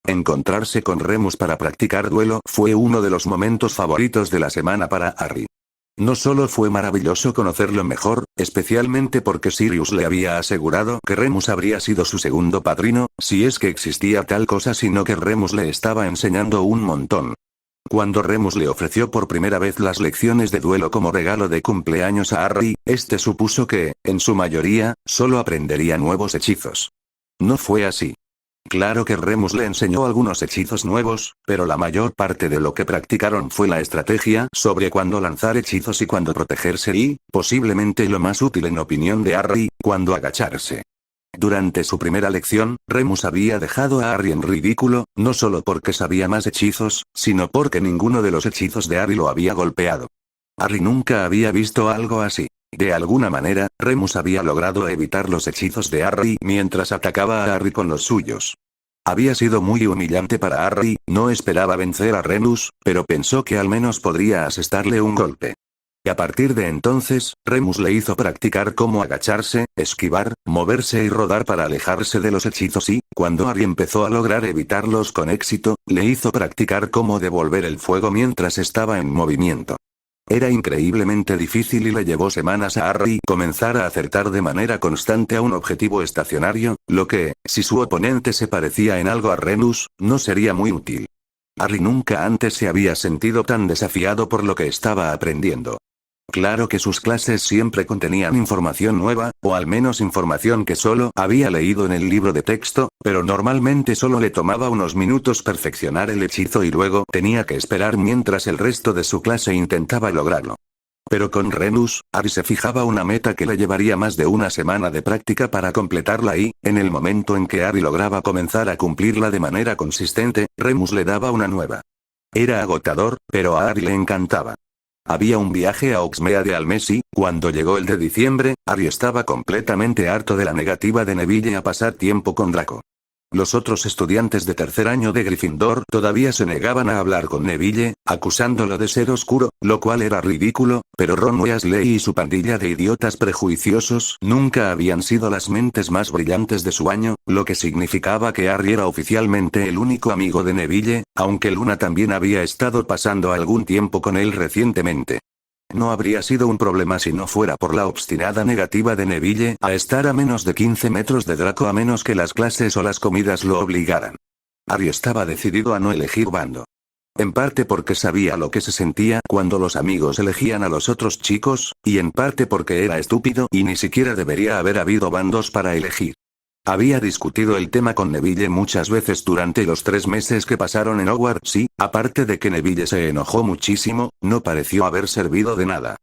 Speaker 1: Encontrarse con Remus para practicar duelo fue uno de los momentos favoritos de la semana para Harry. No solo fue maravilloso conocerlo mejor, especialmente porque Sirius le había asegurado que Remus habría sido su segundo padrino, si es que existía tal cosa, sino que Remus le estaba enseñando un montón. Cuando Remus le ofreció por primera vez las lecciones de duelo como regalo de cumpleaños a Harry, este supuso que, en su mayoría, solo aprendería nuevos hechizos. No fue así. Claro que Remus le enseñó algunos hechizos nuevos, pero la mayor parte de lo que practicaron fue la estrategia sobre cuándo lanzar hechizos y cuándo protegerse y, posiblemente lo más útil en opinión de Harry, cuándo agacharse. Durante su primera lección, Remus había dejado a Harry en ridículo, no solo porque sabía más hechizos, sino porque ninguno de los hechizos de Harry lo había golpeado. Harry nunca había visto algo así. De alguna manera, Remus había logrado evitar los hechizos de Harry mientras atacaba a Harry con los suyos. Había sido muy humillante para Harry, no esperaba vencer a Remus, pero pensó que al menos podría asestarle un golpe. Y a partir de entonces, Remus le hizo practicar cómo agacharse, esquivar, moverse y rodar para alejarse de los hechizos y, cuando Harry empezó a lograr evitarlos con éxito, le hizo practicar cómo devolver el fuego mientras estaba en movimiento. Era increíblemente difícil y le llevó semanas a Harry comenzar a acertar de manera constante a un objetivo estacionario, lo que, si su oponente se parecía en algo a Remus, no sería muy útil. Harry nunca antes se había sentido tan desafiado por lo que estaba aprendiendo. Claro que sus clases siempre contenían información nueva, o al menos información que solo había leído en el libro de texto, pero normalmente solo le tomaba unos minutos perfeccionar el hechizo y luego tenía que esperar mientras el resto de su clase intentaba lograrlo. Pero con Remus, Harry se fijaba una meta que le llevaría más de una semana de práctica para completarla y, en el momento en que Harry lograba comenzar a cumplirla de manera consistente, Remus le daba una nueva. Era agotador, pero a Harry le encantaba. Había un viaje a Hogsmeade al mes y, cuando llegó el de diciembre, Harry estaba completamente harto de la negativa de Neville a pasar tiempo con Draco. Los otros estudiantes de tercer año de Gryffindor todavía se negaban a hablar con Neville, acusándolo de ser oscuro, lo cual era ridículo, pero Ron Weasley y su pandilla de idiotas prejuiciosos nunca habían sido las mentes más brillantes de su año, lo que significaba que Harry era oficialmente el único amigo de Neville, aunque Luna también había estado pasando algún tiempo con él recientemente. No habría sido un problema si no fuera por la obstinada negativa de Neville a estar a menos de 15 metros de Draco a menos que las clases o las comidas lo obligaran. Harry estaba decidido a no elegir bando. En parte porque sabía lo que se sentía cuando los amigos elegían a los otros chicos, y en parte porque era estúpido y ni siquiera debería haber habido bandos para elegir. Había discutido el tema con Neville muchas veces durante los 3 meses que pasaron en Hogwarts y, aparte de que Neville se enojó muchísimo, no pareció haber servido de nada.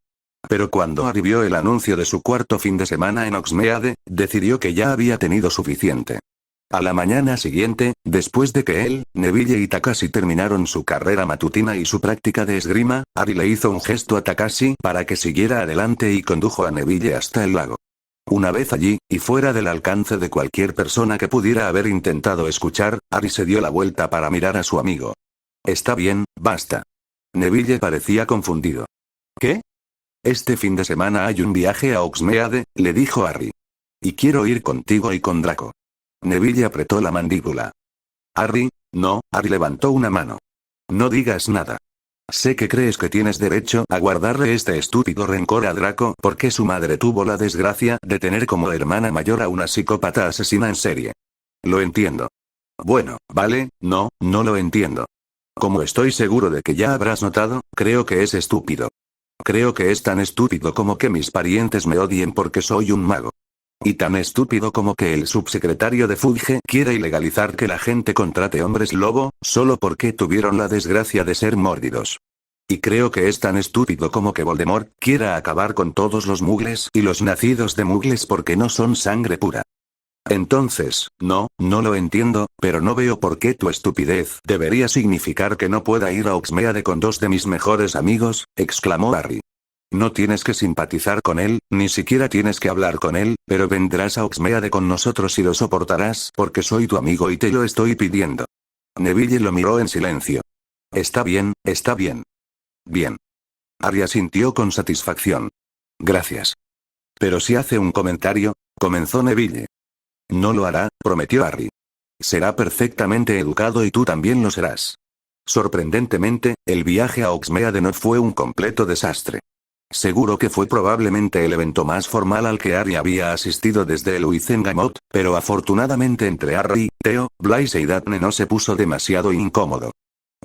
Speaker 1: Pero cuando Harry vio el anuncio de su cuarto fin de semana en Hogsmeade, decidió que ya había tenido suficiente. A la mañana siguiente, después de que él, Neville y Takashi terminaron su carrera matutina y su práctica de esgrima, Harry le hizo un gesto a Takashi para que siguiera adelante y condujo a Neville hasta el lago. Una vez allí, y fuera del alcance de cualquier persona que pudiera haber intentado escuchar, Harry se dio la vuelta para mirar a su amigo. Está bien, basta. Neville parecía confundido. ¿Qué? Este fin de semana hay un viaje a Hogsmeade, le dijo Harry. Y quiero ir contigo y con Draco. Neville apretó la mandíbula. Harry, no, Harry levantó una mano. No digas nada. Sé que crees que tienes derecho a guardarle este estúpido rencor a Draco porque su madre tuvo la desgracia de tener como hermana mayor a una psicópata asesina en serie. Lo entiendo. Bueno, vale, no lo entiendo. Como estoy seguro de que ya habrás notado, creo que es estúpido. Creo que es tan estúpido como que mis parientes me odien porque soy un mago. Y tan estúpido como que el subsecretario de Fudge quiera ilegalizar que la gente contrate hombres lobo, solo porque tuvieron la desgracia de ser mórbidos. Y creo que es tan estúpido como que Voldemort quiera acabar con todos los mugles y los nacidos de mugles porque no son sangre pura. Entonces, no lo entiendo, pero no veo por qué tu estupidez debería significar que no pueda ir a Hogsmeade con 2 de mis mejores amigos, exclamó Harry. No tienes que simpatizar con él, ni siquiera tienes que hablar con él, pero vendrás a Hogsmeade con nosotros y lo soportarás porque soy tu amigo y te lo estoy pidiendo. Neville lo miró en silencio. Está bien, está bien. Bien. Harry asintió con satisfacción. Gracias. Pero si hace un comentario, comenzó Neville. No lo hará, prometió Harry. Será perfectamente educado y tú también lo serás. Sorprendentemente, el viaje a Hogsmeade no fue un completo desastre. Seguro que fue probablemente el evento más formal al que Harry había asistido desde el Wizengamot, pero afortunadamente entre Harry, Theo, Blaise y Daphne no se puso demasiado incómodo.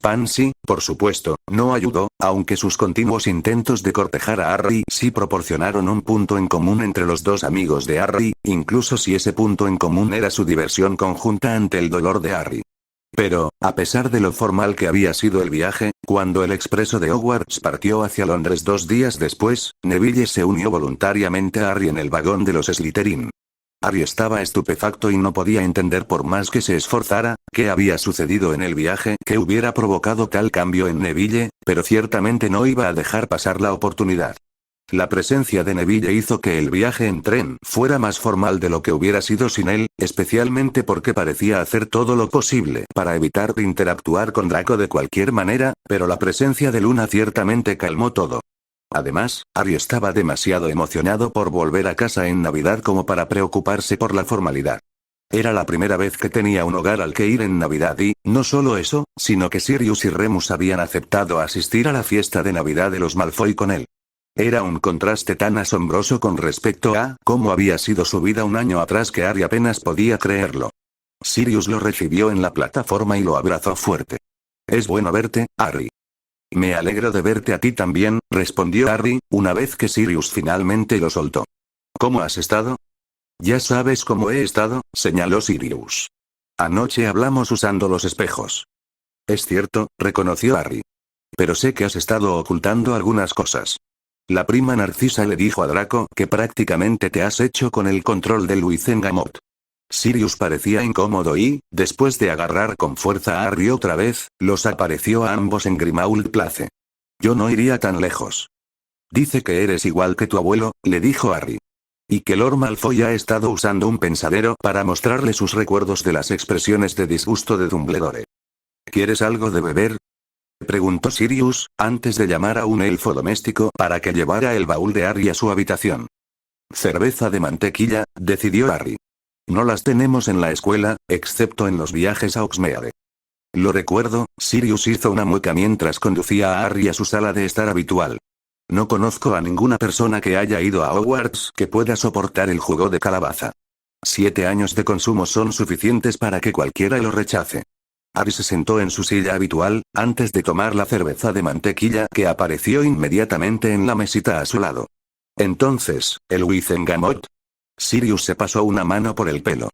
Speaker 1: Pansy, por supuesto, no ayudó, aunque sus continuos intentos de cortejar a Harry sí proporcionaron un punto en común entre los 2 amigos de Harry, incluso si ese punto en común era su diversión conjunta ante el dolor de Harry. Pero, a pesar de lo formal que había sido el viaje, cuando el expreso de Hogwarts partió hacia Londres 2 días después, Neville se unió voluntariamente a Harry en el vagón de los Slytherin. Harry estaba estupefacto y no podía entender por más que se esforzara, qué había sucedido en el viaje que hubiera provocado tal cambio en Neville, pero ciertamente no iba a dejar pasar la oportunidad. La presencia de Neville hizo que el viaje en tren fuera más formal de lo que hubiera sido sin él, especialmente porque parecía hacer todo lo posible para evitar interactuar con Draco de cualquier manera, pero la presencia de Luna ciertamente calmó todo. Además, Harry estaba demasiado emocionado por volver a casa en Navidad como para preocuparse por la formalidad. Era la primera vez que tenía un hogar al que ir en Navidad y, no solo eso, sino que Sirius y Remus habían aceptado asistir a la fiesta de Navidad de los Malfoy con él. Era un contraste tan asombroso con respecto a cómo había sido su vida un año atrás que Harry apenas podía creerlo. Sirius lo recibió en la plataforma y lo abrazó fuerte. Es bueno verte, Harry. Me alegro de verte a ti también, respondió Harry, una vez que Sirius finalmente lo soltó. ¿Cómo has estado? Ya sabes cómo he estado, señaló Sirius. Anoche hablamos usando los espejos. Es cierto, reconoció Harry. Pero sé que has estado ocultando algunas cosas. La prima Narcisa le dijo a Draco que prácticamente te has hecho con el control del Wizengamot. Sirius parecía incómodo y, después de agarrar con fuerza a Harry otra vez, los apareció a ambos en Grimmauld Place. Yo no iría tan lejos. Dice que eres igual que tu abuelo, le dijo Harry. Y que Lord Malfoy ha estado usando un pensadero para mostrarle sus recuerdos de las expresiones de disgusto de Dumbledore. ¿Quieres algo de beber?, preguntó Sirius, antes de llamar a un elfo doméstico para que llevara el baúl de Harry a su habitación. Cerveza de mantequilla, decidió Harry. No las tenemos en la escuela, excepto en los viajes a Hogsmeade. Lo recuerdo, Sirius hizo una mueca mientras conducía a Harry a su sala de estar habitual. No conozco a ninguna persona que haya ido a Hogwarts que pueda soportar el jugo de calabaza. 7 años de consumo son suficientes para que cualquiera lo rechace. Harry se sentó en su silla habitual, antes de tomar la cerveza de mantequilla que apareció inmediatamente en la mesita a su lado. Entonces, ¿el Wizengamot? Sirius se pasó una mano por el pelo.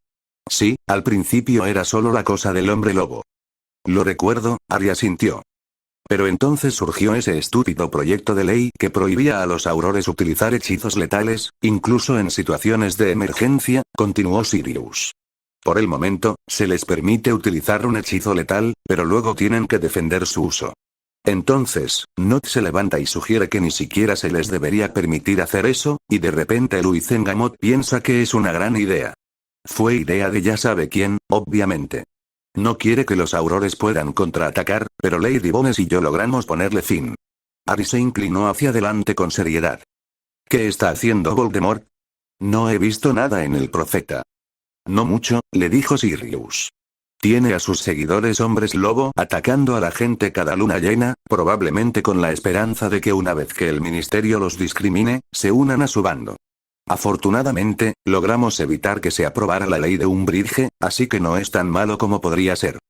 Speaker 1: Sí, al principio era solo la cosa del hombre lobo. Lo recuerdo, Harry asintió. Pero entonces surgió ese estúpido proyecto de ley que prohibía a los aurores utilizar hechizos letales, incluso en situaciones de emergencia, continuó Sirius. Por el momento, se les permite utilizar un hechizo letal, pero luego tienen que defender su uso. Entonces, Nott se levanta y sugiere que ni siquiera se les debería permitir hacer eso, y de repente el Wizengamot piensa que es una gran idea. Fue idea de ya sabe quién, obviamente. No quiere que los aurores puedan contraatacar, pero Lady Bones y yo logramos ponerle fin. Harry se inclinó hacia adelante con seriedad. ¿Qué está haciendo Voldemort? No he visto nada en el profeta. No mucho, le dijo Sirius. Tiene a sus seguidores hombres lobo atacando a la gente cada luna llena, probablemente con la esperanza de que una vez que el ministerio los discrimine, se unan a su bando. Afortunadamente, logramos evitar que se aprobara la ley de Umbridge, así que no es tan malo como podría ser.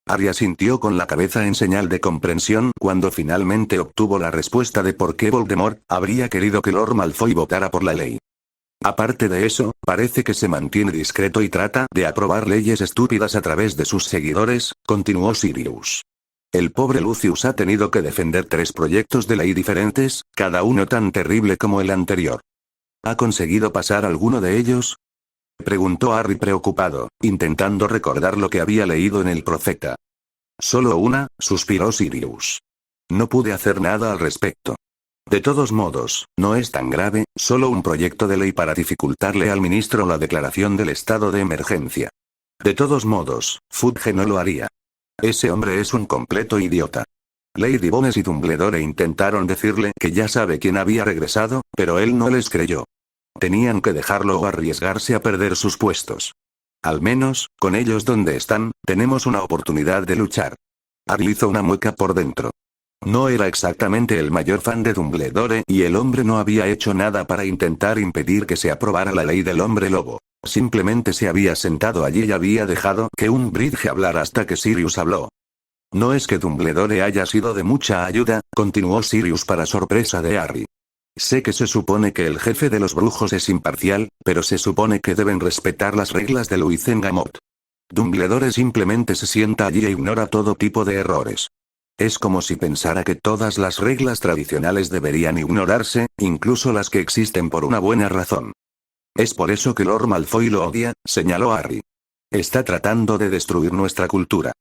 Speaker 1: Harry asintió con la cabeza en señal de comprensión cuando finalmente obtuvo la respuesta de por qué Voldemort habría querido que Lord Malfoy votara por la ley. Aparte de eso, parece que se mantiene discreto y trata de aprobar leyes estúpidas a través de sus seguidores, continuó Sirius. El pobre Lucius ha tenido que defender 3 proyectos de ley diferentes, cada uno tan terrible como el anterior. ¿Ha conseguido pasar alguno de ellos? Preguntó Harry preocupado, intentando recordar lo que había leído en el profeta. Solo una, suspiró Sirius. No pude hacer nada al respecto. De todos modos, no es tan grave, solo un proyecto de ley para dificultarle al ministro la declaración del estado de emergencia. De todos modos, Fudge no lo haría. Ese hombre es un completo idiota. Lady Bones y Dumbledore intentaron decirle que ya sabe quién había regresado, pero él no les creyó. Tenían que dejarlo o arriesgarse a perder sus puestos. Al menos, con ellos donde están, tenemos una oportunidad de luchar. Harry hizo una mueca por dentro. No era exactamente el mayor fan de Dumbledore y el hombre no había hecho nada para intentar impedir que se aprobara la ley del hombre lobo. Simplemente se había sentado allí y había dejado que Umbridge hablara hasta que Sirius habló. No es que Dumbledore haya sido de mucha ayuda, continuó Sirius para sorpresa de Harry. Sé que se supone que el jefe de los brujos es imparcial, pero se supone que deben respetar las reglas del Wizengamot. Dumbledore simplemente se sienta allí e ignora todo tipo de errores. Es como si pensara que todas las reglas tradicionales deberían ignorarse, incluso las que existen por una buena razón. Es por eso que Lord Malfoy lo odia, señaló Harry. Está tratando de destruir nuestra cultura.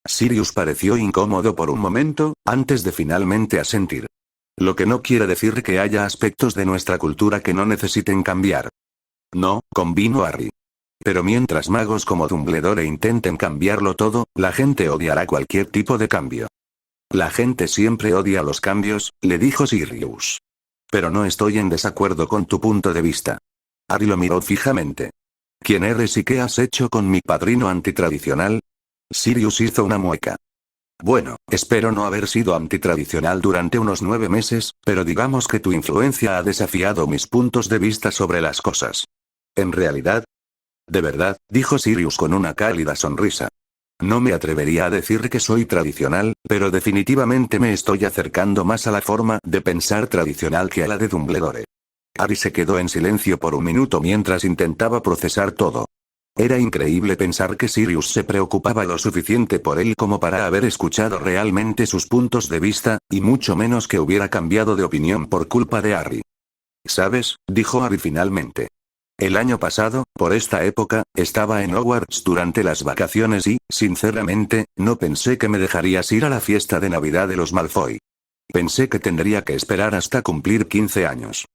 Speaker 1: Sirius pareció incómodo por un momento, antes de finalmente asentir. Lo que no quiere decir que haya aspectos de nuestra cultura que no necesiten cambiar. No, convino Harry. Pero mientras magos como Dumbledore intenten cambiarlo todo, la gente odiará cualquier tipo de cambio. La gente siempre odia los cambios, le dijo Sirius. Pero no estoy en desacuerdo con tu punto de vista. Harry lo miró fijamente. ¿Quién eres y qué has hecho con mi padrino antitradicional? Sirius hizo una mueca. Bueno, espero no haber sido antitradicional durante unos 9 meses, pero digamos que tu influencia ha desafiado mis puntos de vista sobre las cosas. ¿En realidad? De verdad, dijo Sirius con una cálida sonrisa. No me atrevería a decir que soy tradicional, pero definitivamente me estoy acercando más a la forma de pensar tradicional que a la de Dumbledore. Harry se quedó en silencio por un minuto mientras intentaba procesar todo. Era increíble pensar que Sirius se preocupaba lo suficiente por él como para haber escuchado realmente sus puntos de vista, y mucho menos que hubiera cambiado de opinión por culpa de Harry. ¿Sabes?, dijo Harry finalmente. El año pasado, por esta época, estaba en Hogwarts durante las vacaciones y, sinceramente, no pensé que me dejarías ir a la fiesta de Navidad de los Malfoy. Pensé que tendría que esperar hasta cumplir 15 años.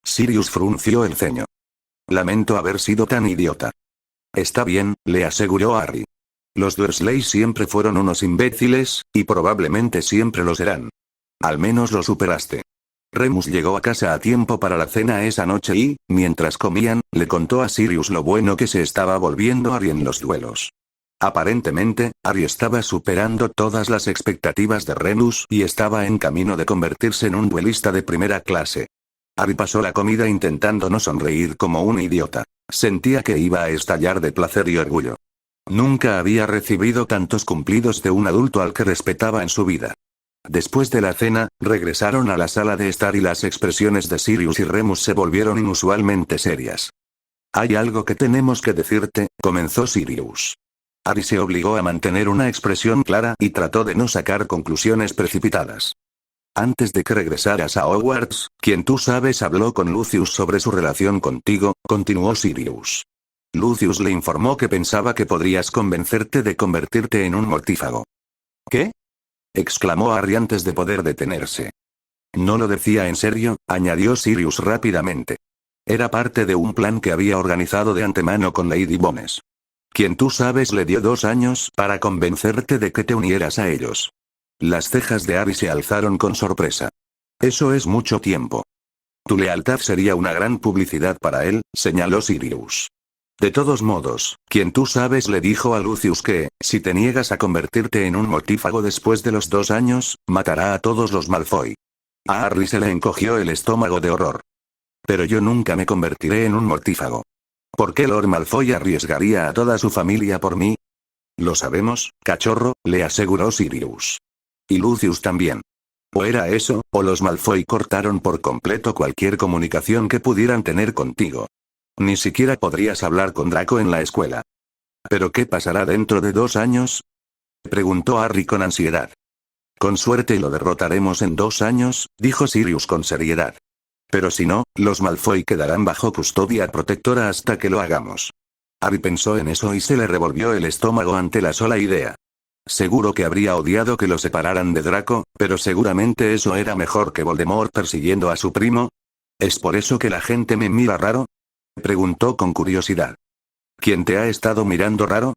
Speaker 1: Sirius frunció el ceño. Lamento haber sido tan idiota. Está bien, le aseguró Harry. Los Dursley siempre fueron unos imbéciles, y probablemente siempre lo serán. Al menos lo superaste. Remus llegó a casa a tiempo para la cena esa noche y, mientras comían, le contó a Sirius lo bueno que se estaba volviendo Harry en los duelos. Aparentemente, Harry estaba superando todas las expectativas de Remus y estaba en camino de convertirse en un duelista de primera clase. Harry pasó la comida intentando no sonreír como un idiota. Sentía que iba a estallar de placer y orgullo. Nunca había recibido tantos cumplidos de un adulto al que respetaba en su vida. Después de la cena, regresaron a la sala de estar y las expresiones de Sirius y Remus se volvieron inusualmente serias. Hay algo que tenemos que decirte, comenzó Sirius. Harry se obligó a mantener una expresión clara y trató de no sacar conclusiones precipitadas. Antes de que regresaras a Hogwarts, quien tú sabes habló con Lucius sobre su relación contigo, continuó Sirius. Lucius le informó que pensaba que podrías convencerte de convertirte en un mortífago. ¿Qué? Exclamó Harry antes de poder detenerse. No lo decía en serio, añadió Sirius rápidamente. Era parte de un plan que había organizado de antemano con Lady Bones. Quien tú sabes le dio 2 años para convencerte de que te unieras a ellos. Las cejas de Harry se alzaron con sorpresa. Eso es mucho tiempo. Tu lealtad sería una gran publicidad para él, señaló Sirius. De todos modos, quien tú sabes le dijo a Lucius que, si te niegas a convertirte en un mortífago después de los 2 años, matará a todos los Malfoy. A Harry se le encogió el estómago de horror. Pero yo nunca me convertiré en un mortífago. ¿Por qué Lord Malfoy arriesgaría a toda su familia por mí? Lo sabemos, cachorro, le aseguró Sirius. Y Lucius también. O era eso, o los Malfoy cortaron por completo cualquier comunicación que pudieran tener contigo. Ni siquiera podrías hablar con Draco en la escuela. ¿Pero qué pasará dentro de 2 años? Preguntó Harry con ansiedad. Con suerte lo derrotaremos en 2 años, dijo Sirius con seriedad. Pero si no, los Malfoy quedarán bajo custodia protectora hasta que lo hagamos. Harry pensó en eso y se le revolvió el estómago ante la sola idea. Seguro que habría odiado que lo separaran de Draco, pero seguramente eso era mejor que Voldemort persiguiendo a su primo. ¿Es por eso que la gente me mira raro? Preguntó con curiosidad. ¿Quién te ha estado mirando raro?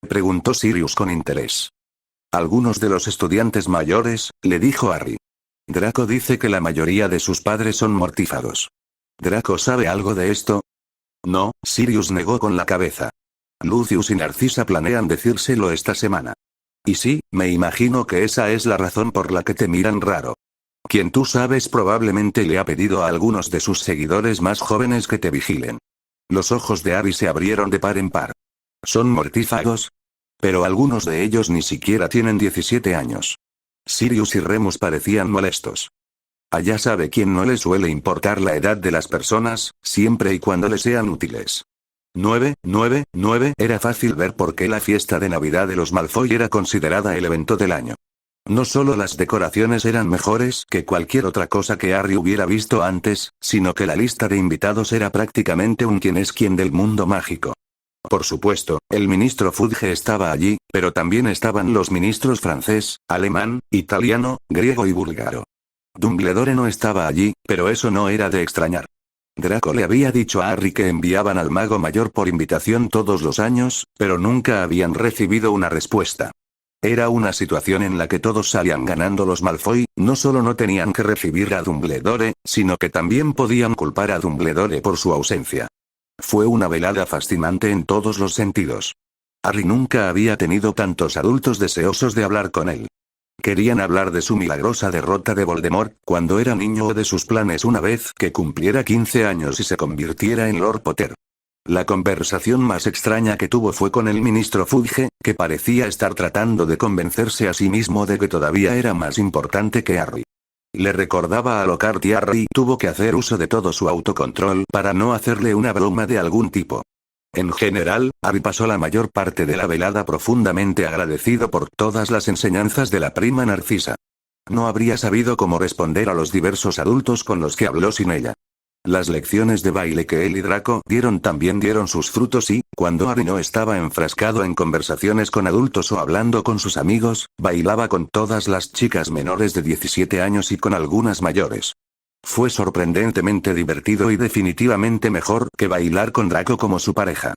Speaker 1: Preguntó Sirius con interés. Algunos de los estudiantes mayores, le dijo Harry. Draco dice que la mayoría de sus padres son mortífagos. ¿Draco sabe algo de esto? No, Sirius negó con la cabeza. Lucius y Narcisa planean decírselo esta semana. Y sí, me imagino que esa es la razón por la que te miran raro. Quien tú sabes probablemente le ha pedido a algunos de sus seguidores más jóvenes que te vigilen. Los ojos de Harry se abrieron de par en par. ¿Son mortífagos? Pero algunos de ellos ni siquiera tienen 17 años. Sirius y Remus parecían molestos. Allá sabe quién no le suele importar la edad de las personas, siempre y cuando le sean útiles. 999 era fácil ver por qué la fiesta de Navidad de los Malfoy era considerada el evento del año. No solo las decoraciones eran mejores que cualquier otra cosa que Harry hubiera visto antes, sino que la lista de invitados era prácticamente un quién es quién del mundo mágico. Por supuesto, el ministro Fudge estaba allí, pero también estaban los ministros francés, alemán, italiano, griego y búlgaro. Dumbledore no estaba allí, pero eso no era de extrañar. Draco le había dicho a Harry que enviaban al mago mayor por invitación todos los años, pero nunca habían recibido una respuesta. Era una situación en la que todos salían ganando. Los Malfoy no solo no tenían que recibir a Dumbledore, sino que también podían culpar a Dumbledore por su ausencia. Fue una velada fascinante en todos los sentidos. Harry nunca había tenido tantos adultos deseosos de hablar con él. Querían hablar de su milagrosa derrota de Voldemort cuando era niño o de sus planes una vez que cumpliera 15 años y se convirtiera en Lord Potter. La conversación más extraña que tuvo fue con el ministro Fudge, que parecía estar tratando de convencerse a sí mismo de que todavía era más importante que Harry. Le recordaba a Lockhart y Harry tuvo que hacer uso de todo su autocontrol para no hacerle una broma de algún tipo. En general, Harry pasó la mayor parte de la velada profundamente agradecido por todas las enseñanzas de la prima Narcisa. No habría sabido cómo responder a los diversos adultos con los que habló sin ella. Las lecciones de baile que él y Draco dieron también dieron sus frutos y, cuando Harry no estaba enfrascado en conversaciones con adultos o hablando con sus amigos, bailaba con todas las chicas menores de 17 años y con algunas mayores. Fue sorprendentemente divertido y definitivamente mejor que bailar con Draco como su pareja.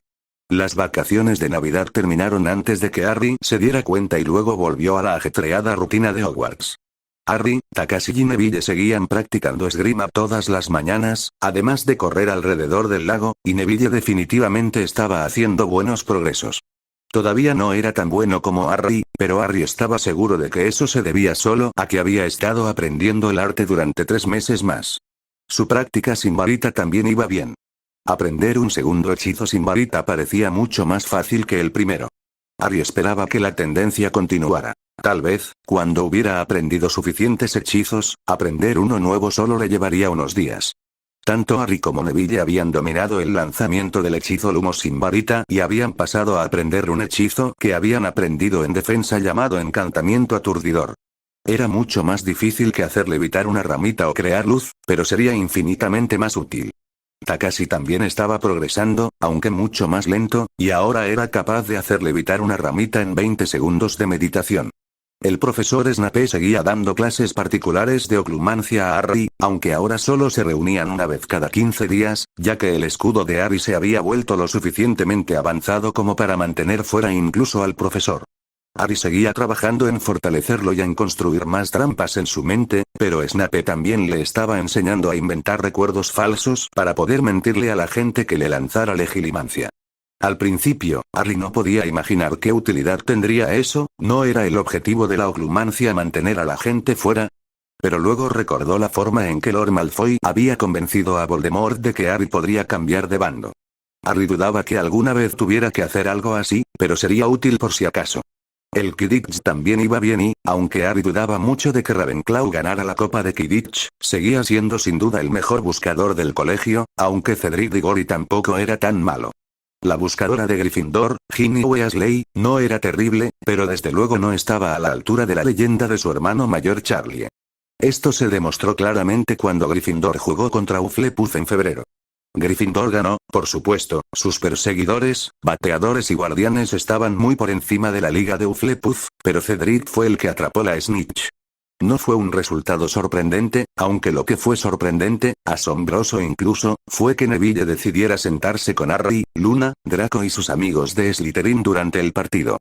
Speaker 1: Las vacaciones de Navidad terminaron antes de que Harry se diera cuenta y luego volvió a la ajetreada rutina de Hogwarts. Harry, Takashi y Neville seguían practicando esgrima todas las mañanas, además de correr alrededor del lago, y Neville definitivamente estaba haciendo buenos progresos. Todavía no era tan bueno como Harry, pero Harry estaba seguro de que eso se debía solo a que había estado aprendiendo el arte durante 3 meses más. Su práctica sin varita también iba bien. Aprender un segundo hechizo sin varita parecía mucho más fácil que el primero. Harry esperaba que la tendencia continuara. Tal vez, cuando hubiera aprendido suficientes hechizos, aprender uno nuevo solo le llevaría unos días. Tanto Harry como Neville habían dominado el lanzamiento del hechizo Lumos sin varita y habían pasado a aprender un hechizo que habían aprendido en defensa llamado Encantamiento Aturdidor. Era mucho más difícil que hacer levitar una ramita o crear luz, pero sería infinitamente más útil. Takashi también estaba progresando, aunque mucho más lento, y ahora era capaz de hacer levitar una ramita en 20 segundos de meditación. El profesor Snape seguía dando clases particulares de oclumancia a Harry, aunque ahora solo se reunían una vez cada 15 días, ya que el escudo de Harry se había vuelto lo suficientemente avanzado como para mantener fuera incluso al profesor. Harry seguía trabajando en fortalecerlo y en construir más trampas en su mente, pero Snape también le estaba enseñando a inventar recuerdos falsos para poder mentirle a la gente que le lanzara legilimancia. Al principio, Harry no podía imaginar qué utilidad tendría eso, ¿no era el objetivo de la oclumancia mantener a la gente fuera? Pero luego recordó la forma en que Lord Malfoy había convencido a Voldemort de que Harry podría cambiar de bando. Harry dudaba que alguna vez tuviera que hacer algo así, pero sería útil por si acaso. El Quidditch también iba bien y, aunque Harry dudaba mucho de que Ravenclaw ganara la Copa de Quidditch, seguía siendo sin duda el mejor buscador del colegio, aunque Cedric Diggory tampoco era tan malo. La buscadora de Gryffindor, Ginny Weasley, no era terrible, pero desde luego no estaba a la altura de la leyenda de su hermano mayor Charlie. Esto se demostró claramente cuando Gryffindor jugó contra Hufflepuff en febrero. Gryffindor ganó, por supuesto, sus perseguidores, bateadores y guardianes estaban muy por encima de la liga de Hufflepuff, pero Cedric fue el que atrapó la snitch. No fue un resultado sorprendente, aunque lo que fue sorprendente, asombroso incluso, fue que Neville decidiera sentarse con Harry, Luna, Draco y sus amigos de Slytherin durante el partido.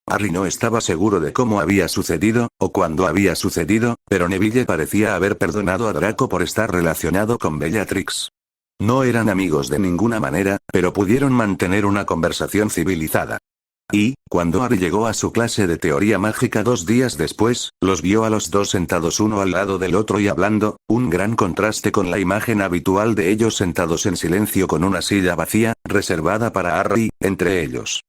Speaker 1: Harry no estaba seguro de cómo había sucedido, o cuándo había sucedido, pero Neville parecía haber perdonado a Draco por estar relacionado con Bellatrix. No eran amigos de ninguna manera, pero pudieron mantener una conversación civilizada. Y, cuando Harry llegó a su clase de teoría mágica 2 días después, los vio a los dos sentados uno al lado del otro y hablando, un gran contraste con la imagen habitual de ellos sentados en silencio con una silla vacía, reservada para Harry, entre ellos.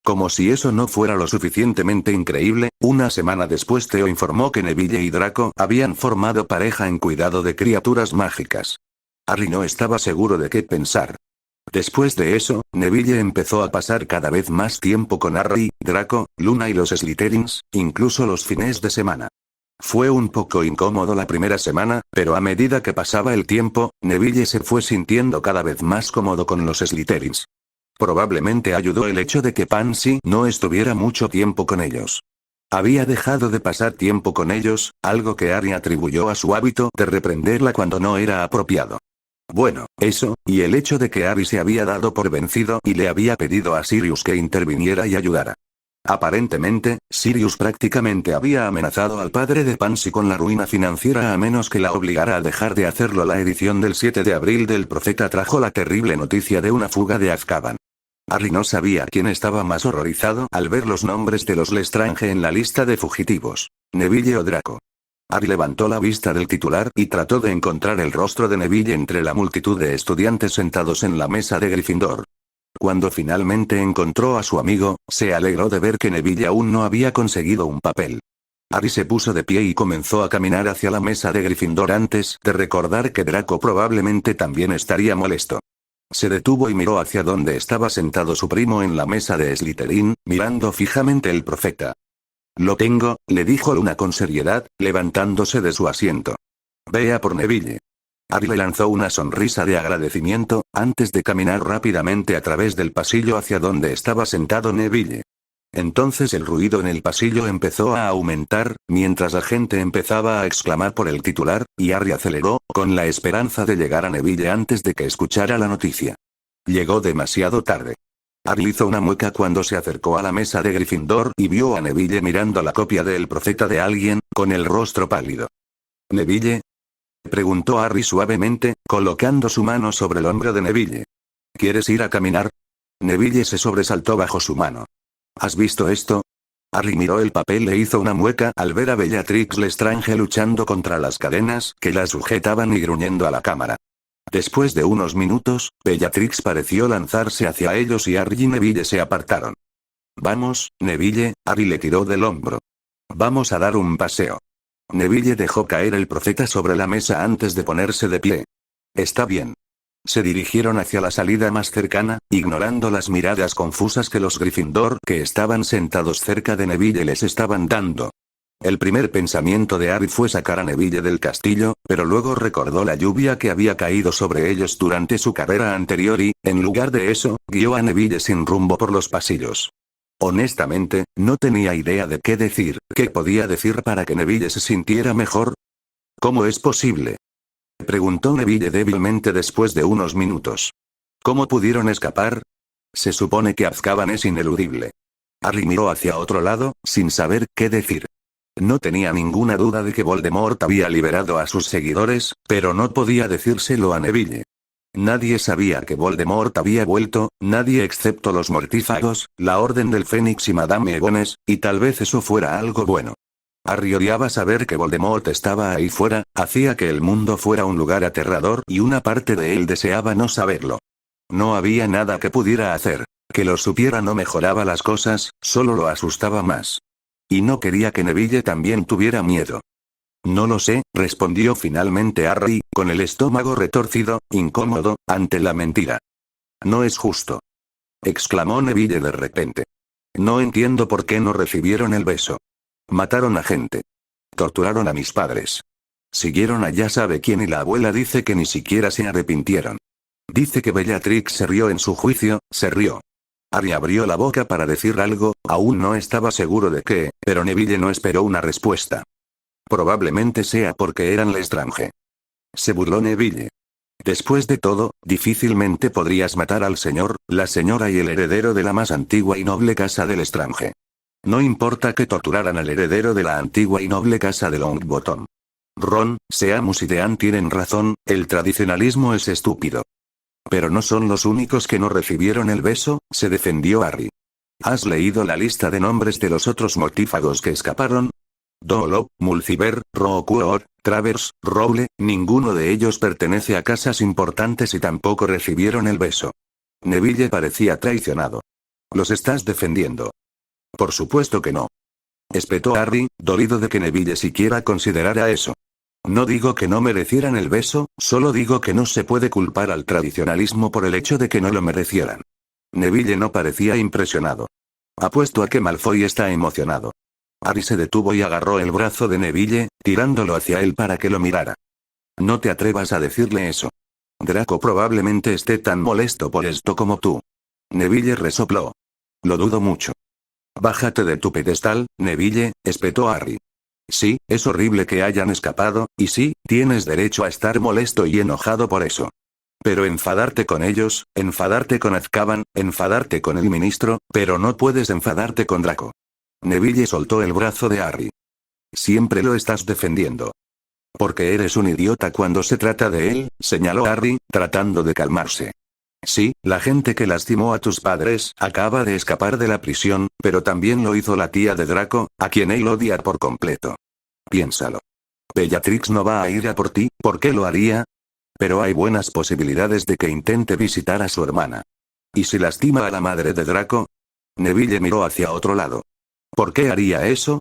Speaker 1: Como si eso no fuera lo suficientemente increíble, una semana después Theo informó que Neville y Draco habían formado pareja en cuidado de criaturas mágicas. Harry no estaba seguro de qué pensar. Después de eso, Neville empezó a pasar cada vez más tiempo con Harry, Draco, Luna y los Slytherins, incluso los fines de semana. Fue un poco incómodo la primera semana, pero a medida que pasaba el tiempo, Neville se fue sintiendo cada vez más cómodo con los Slytherins. Probablemente ayudó el hecho de que Pansy no estuviera mucho tiempo con ellos. Había dejado de pasar tiempo con ellos, algo que Harry atribuyó a su hábito de reprenderla cuando no era apropiado. Bueno, eso, y el hecho de que Harry se había dado por vencido y le había pedido a Sirius que interviniera y ayudara. Aparentemente, Sirius prácticamente había amenazado al padre de Pansy con la ruina financiera a menos que la obligara a dejar de hacerlo. La edición del 7 de abril del Profeta trajo la terrible noticia de una fuga de Azkaban. Harry no sabía quién estaba más horrorizado al ver los nombres de los Lestrange en la lista de fugitivos, Neville o Draco. Harry levantó la vista del titular y trató de encontrar el rostro de Neville entre la multitud de estudiantes sentados en la mesa de Gryffindor. Cuando finalmente encontró a su amigo, se alegró de ver que Neville aún no había conseguido un papel. Harry se puso de pie y comenzó a caminar hacia la mesa de Gryffindor antes de recordar que Draco probablemente también estaría molesto. Se detuvo y miró hacia donde estaba sentado su primo en la mesa de Slytherin, mirando fijamente el profeta. Lo tengo, le dijo Luna con seriedad, levantándose de su asiento. Vea por Neville. Harry le lanzó una sonrisa de agradecimiento, antes de caminar rápidamente a través del pasillo hacia donde estaba sentado Neville. Entonces el ruido en el pasillo empezó a aumentar, mientras la gente empezaba a exclamar por el titular, y Harry aceleró, con la esperanza de llegar a Neville antes de que escuchara la noticia. Llegó demasiado tarde. Harry hizo una mueca cuando se acercó a la mesa de Gryffindor y vio a Neville mirando la copia de El Profeta de alguien, con el rostro pálido. ¿Neville? Preguntó Harry suavemente, colocando su mano sobre el hombro de Neville. ¿Quieres ir a caminar? Neville se sobresaltó bajo su mano. ¿Has visto esto? Harry miró el papel e hizo una mueca al ver a Bellatrix Lestrange luchando contra las cadenas que la sujetaban y gruñendo a la cámara. Después de unos minutos, Bellatrix pareció lanzarse hacia ellos y Harry y Neville se apartaron. Vamos, Neville, Harry le tiró del hombro. Vamos a dar un paseo. Neville dejó caer el profeta sobre la mesa antes de ponerse de pie. Está bien. Se dirigieron hacia la salida más cercana, ignorando las miradas confusas que los Gryffindor que estaban sentados cerca de Neville les estaban dando. El primer pensamiento de Harry fue sacar a Neville del castillo, pero luego recordó la lluvia que había caído sobre ellos durante su carrera anterior y, en lugar de eso, guió a Neville sin rumbo por los pasillos. Honestamente, no tenía idea de qué decir, qué podía decir para que Neville se sintiera mejor. ¿Cómo es posible?, preguntó Neville débilmente después de unos minutos. ¿Cómo pudieron escapar? Se supone que Azkaban es ineludible. Harry miró hacia otro lado, sin saber qué decir. No tenía ninguna duda de que Voldemort había liberado a sus seguidores, pero no podía decírselo a Neville. Nadie sabía que Voldemort había vuelto, nadie excepto los mortífagos, la Orden del Fénix y Madame Egones, y tal vez eso fuera algo bueno. Harry odiaba saber que Voldemort estaba ahí fuera, hacía que el mundo fuera un lugar aterrador y una parte de él deseaba no saberlo. No había nada que pudiera hacer. Que lo supiera no mejoraba las cosas, solo lo asustaba más. Y no quería que Neville también tuviera miedo. No lo sé, respondió finalmente Harry, con el estómago retorcido, incómodo, ante la mentira. No es justo, exclamó Neville de repente. No entiendo por qué no recibieron el beso. Mataron a gente. Torturaron a mis padres. Siguieron a ya sabe quién y la abuela dice que ni siquiera se arrepintieron. Dice que Bellatrix se rió en su juicio, se rió. Harry abrió la boca para decir algo, aún no estaba seguro de qué, pero Neville no esperó una respuesta. Probablemente sea porque eran Lestrange. Se burló Neville. Después de todo, difícilmente podrías matar al señor, la señora y el heredero de la más antigua y noble casa de Lestrange. No importa que torturaran al heredero de la antigua y noble casa de Longbottom. Ron, Seamus y Dean tienen razón, el tradicionalismo es estúpido. Pero no son los únicos que no recibieron el beso, se defendió Harry. ¿Has leído la lista de nombres de los otros mortífagos que escaparon? Doolop, Mulciber, Rookuor, Travers, Rowle, ninguno de ellos pertenece a casas importantes y tampoco recibieron el beso. Neville parecía traicionado. ¿Los estás defendiendo? Por supuesto que no. Espetó Harry, dolido de que Neville siquiera considerara eso. No digo que no merecieran el beso, solo digo que no se puede culpar al tradicionalismo por el hecho de que no lo merecieran. Neville no parecía impresionado. Apuesto a que Malfoy está emocionado. Harry se detuvo y agarró el brazo de Neville, tirándolo hacia él para que lo mirara. No te atrevas a decirle eso. Draco probablemente esté tan molesto por esto como tú. Neville resopló. Lo dudo mucho. Bájate de tu pedestal, Neville, espetó Harry. Sí, es horrible que hayan escapado, y sí, tienes derecho a estar molesto y enojado por eso. Pero enfadarte con ellos, enfadarte con Azkaban, enfadarte con el ministro, pero no puedes enfadarte con Draco. Neville soltó el brazo de Harry. Siempre lo estás defendiendo. Porque eres un idiota cuando se trata de él, señaló Harry, tratando de calmarse. Sí, la gente que lastimó a tus padres acaba de escapar de la prisión, pero también lo hizo la tía de Draco, a quien él odia por completo. Piénsalo. Bellatrix no va a ir a por ti, ¿por qué lo haría? Pero hay buenas posibilidades de que intente visitar a su hermana. ¿Y si lastima a la madre de Draco? Neville miró hacia otro lado. ¿Por qué haría eso?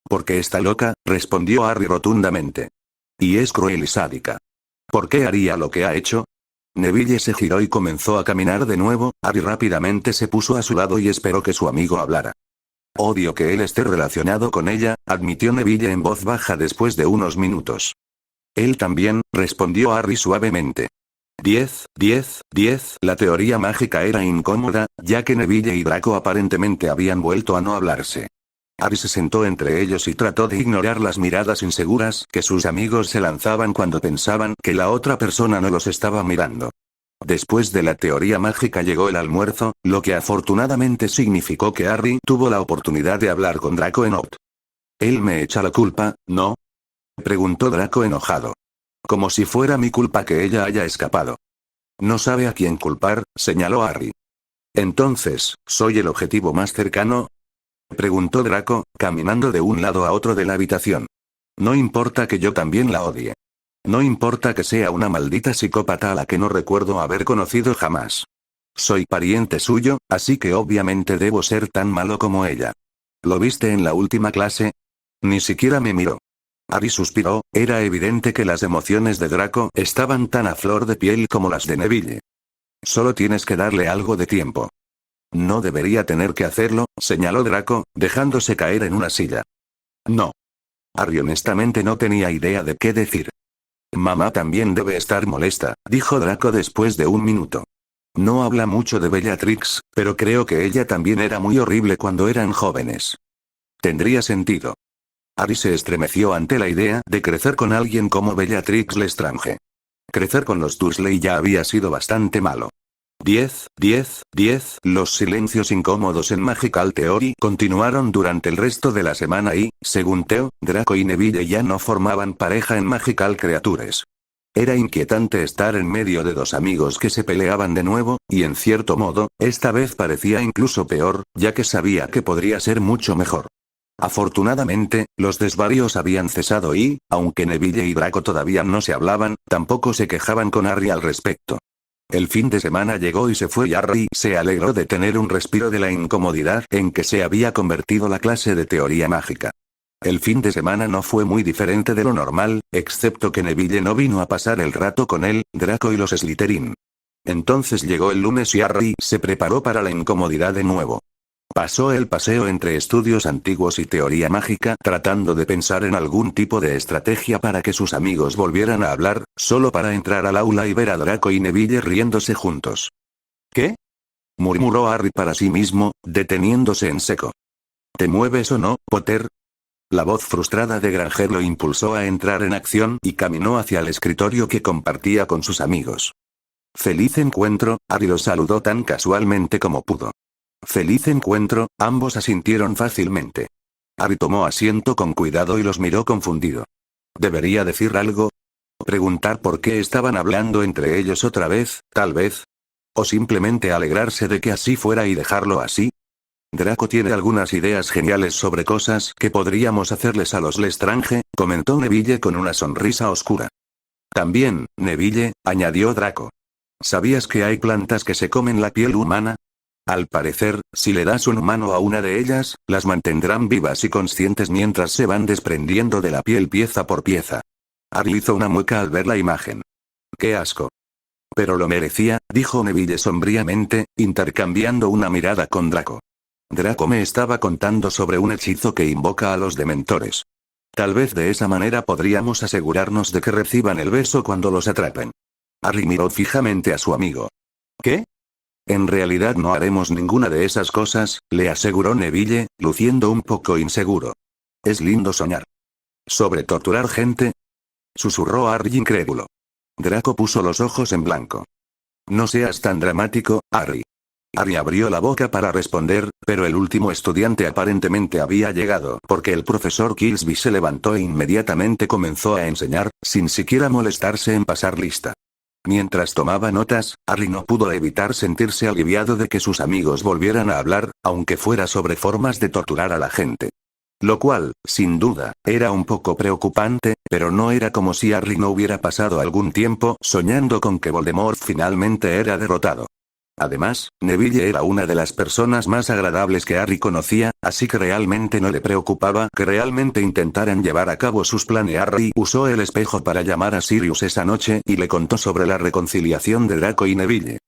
Speaker 1: Porque está loca, respondió Harry rotundamente. Y es cruel y sádica. ¿Por qué haría lo que ha hecho? Neville se giró y comenzó a caminar de nuevo. Harry rápidamente se puso a su lado y esperó que su amigo hablara. Odio que él esté relacionado con ella, admitió Neville en voz baja después de unos minutos. Él también, respondió Harry suavemente. 10. La teoría mágica era incómoda, ya que Neville y Draco aparentemente habían vuelto a no hablarse. Harry se sentó entre ellos y trató de ignorar las miradas inseguras que sus amigos se lanzaban cuando pensaban que la otra persona no los estaba mirando. Después de la teoría mágica llegó el almuerzo, lo que afortunadamente significó que Harry tuvo la oportunidad de hablar con Draco en off. ¿Él me echa la culpa, no?, preguntó Draco enojado. Como si fuera mi culpa que ella haya escapado. No sabe a quién culpar, señaló Harry. Entonces, ¿soy el objetivo más cercano?, preguntó Draco, caminando de un lado a otro de la habitación. No importa que yo también la odie. No importa que sea una maldita psicópata a la que no recuerdo haber conocido jamás. Soy pariente suyo, así que obviamente debo ser tan malo como ella. ¿Lo viste en la última clase? Ni siquiera me miró. Harry suspiró, era evidente que las emociones de Draco estaban tan a flor de piel como las de Neville. Solo tienes que darle algo de tiempo. No debería tener que hacerlo, señaló Draco, dejándose caer en una silla. No. Harry honestamente no tenía idea de qué decir. Mamá también debe estar molesta, dijo Draco después de un minuto. No habla mucho de Bellatrix, pero creo que ella también era muy horrible cuando eran jóvenes. Tendría sentido. Harry se estremeció ante la idea de crecer con alguien como Bellatrix Lestrange. Crecer con los Dursley ya había sido bastante malo. 10, 10, 10. Los silencios incómodos en Magical Theory continuaron durante el resto de la semana y, según Theo, Draco y Neville ya no formaban pareja en Magical Creatures. Era inquietante estar en medio de dos amigos que se peleaban de nuevo, y en cierto modo, esta vez parecía incluso peor, ya que sabía que podría ser mucho mejor. Afortunadamente, los desvaríos habían cesado y, aunque Neville y Draco todavía no se hablaban, tampoco se quejaban con Harry al respecto. El fin de semana llegó y se fue y Harry se alegró de tener un respiro de la incomodidad en que se había convertido la clase de teoría mágica. El fin de semana no fue muy diferente de lo normal, excepto que Neville no vino a pasar el rato con él, Draco y los Slytherin. Entonces llegó el lunes y Harry se preparó para la incomodidad de nuevo. Pasó el paseo entre estudios antiguos y teoría mágica tratando de pensar en algún tipo de estrategia para que sus amigos volvieran a hablar, solo para entrar al aula y ver a Draco y Neville riéndose juntos. ¿Qué? Murmuró Harry para sí mismo, deteniéndose en seco. ¿Te mueves o no, Potter? La voz frustrada de Granger lo impulsó a entrar en acción y caminó hacia el escritorio que compartía con sus amigos. Feliz encuentro, Harry lo saludó tan casualmente como pudo. Feliz encuentro, ambos asintieron fácilmente. Harry tomó asiento con cuidado y los miró confundido. ¿Debería decir algo? ¿Preguntar por qué estaban hablando entre ellos otra vez, tal vez? ¿O simplemente alegrarse de que así fuera y dejarlo así? Draco tiene algunas ideas geniales sobre cosas que podríamos hacerles a los Lestrange, comentó Neville con una sonrisa oscura. También, Neville, añadió Draco. ¿Sabías que hay plantas que se comen la piel humana? Al parecer, si le das un humano a una de ellas, las mantendrán vivas y conscientes mientras se van desprendiendo de la piel pieza por pieza. Harry hizo una mueca al ver la imagen. ¡Qué asco! Pero lo merecía, dijo Neville sombríamente, intercambiando una mirada con Draco. Draco me estaba contando sobre un hechizo que invoca a los dementores. Tal vez de esa manera podríamos asegurarnos de que reciban el beso cuando los atrapen. Harry miró fijamente a su amigo. ¿Qué? En realidad no haremos ninguna de esas cosas, le aseguró Neville, luciendo un poco inseguro. Es lindo soñar. ¿Sobre torturar gente? Susurró Harry incrédulo. Draco puso los ojos en blanco. No seas tan dramático, Harry. Harry abrió la boca para responder, pero el último estudiante aparentemente había llegado porque el profesor Killsby se levantó e inmediatamente comenzó a enseñar, sin siquiera molestarse en pasar lista. Mientras tomaba notas, Harry no pudo evitar sentirse aliviado de que sus amigos volvieran a hablar, aunque fuera sobre formas de torturar a la gente. Lo cual, sin duda, era un poco preocupante, pero no era como si Harry no hubiera pasado algún tiempo soñando con que Voldemort finalmente era derrotado. Además, Neville era una de las personas más agradables que Harry conocía, así que realmente no le preocupaba que realmente intentaran llevar a cabo sus planes. Harry usó el espejo para llamar a Sirius esa noche y le contó sobre la reconciliación de Draco y Neville.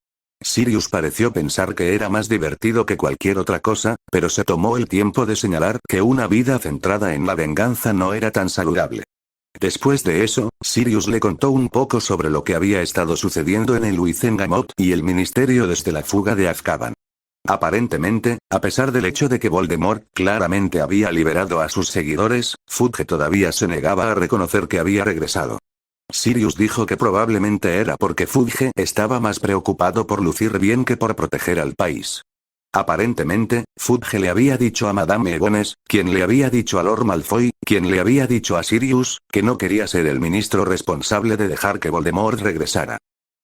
Speaker 1: Sirius pareció pensar que era más divertido que cualquier otra cosa, pero se tomó el tiempo de señalar que una vida centrada en la venganza no era tan saludable. Después de eso, Sirius le contó un poco sobre lo que había estado sucediendo en el Wizengamot y el Ministerio desde la fuga de Azkaban. Aparentemente, a pesar del hecho de que Voldemort claramente había liberado a sus seguidores, Fudge todavía se negaba a reconocer que había regresado. Sirius dijo que probablemente era porque Fudge estaba más preocupado por lucir bien que por proteger al país. Aparentemente, Fudge le había dicho a Madame Egones, quien le había dicho a Lord Malfoy, quien le había dicho a Sirius, que no quería ser el ministro responsable de dejar que Voldemort regresara.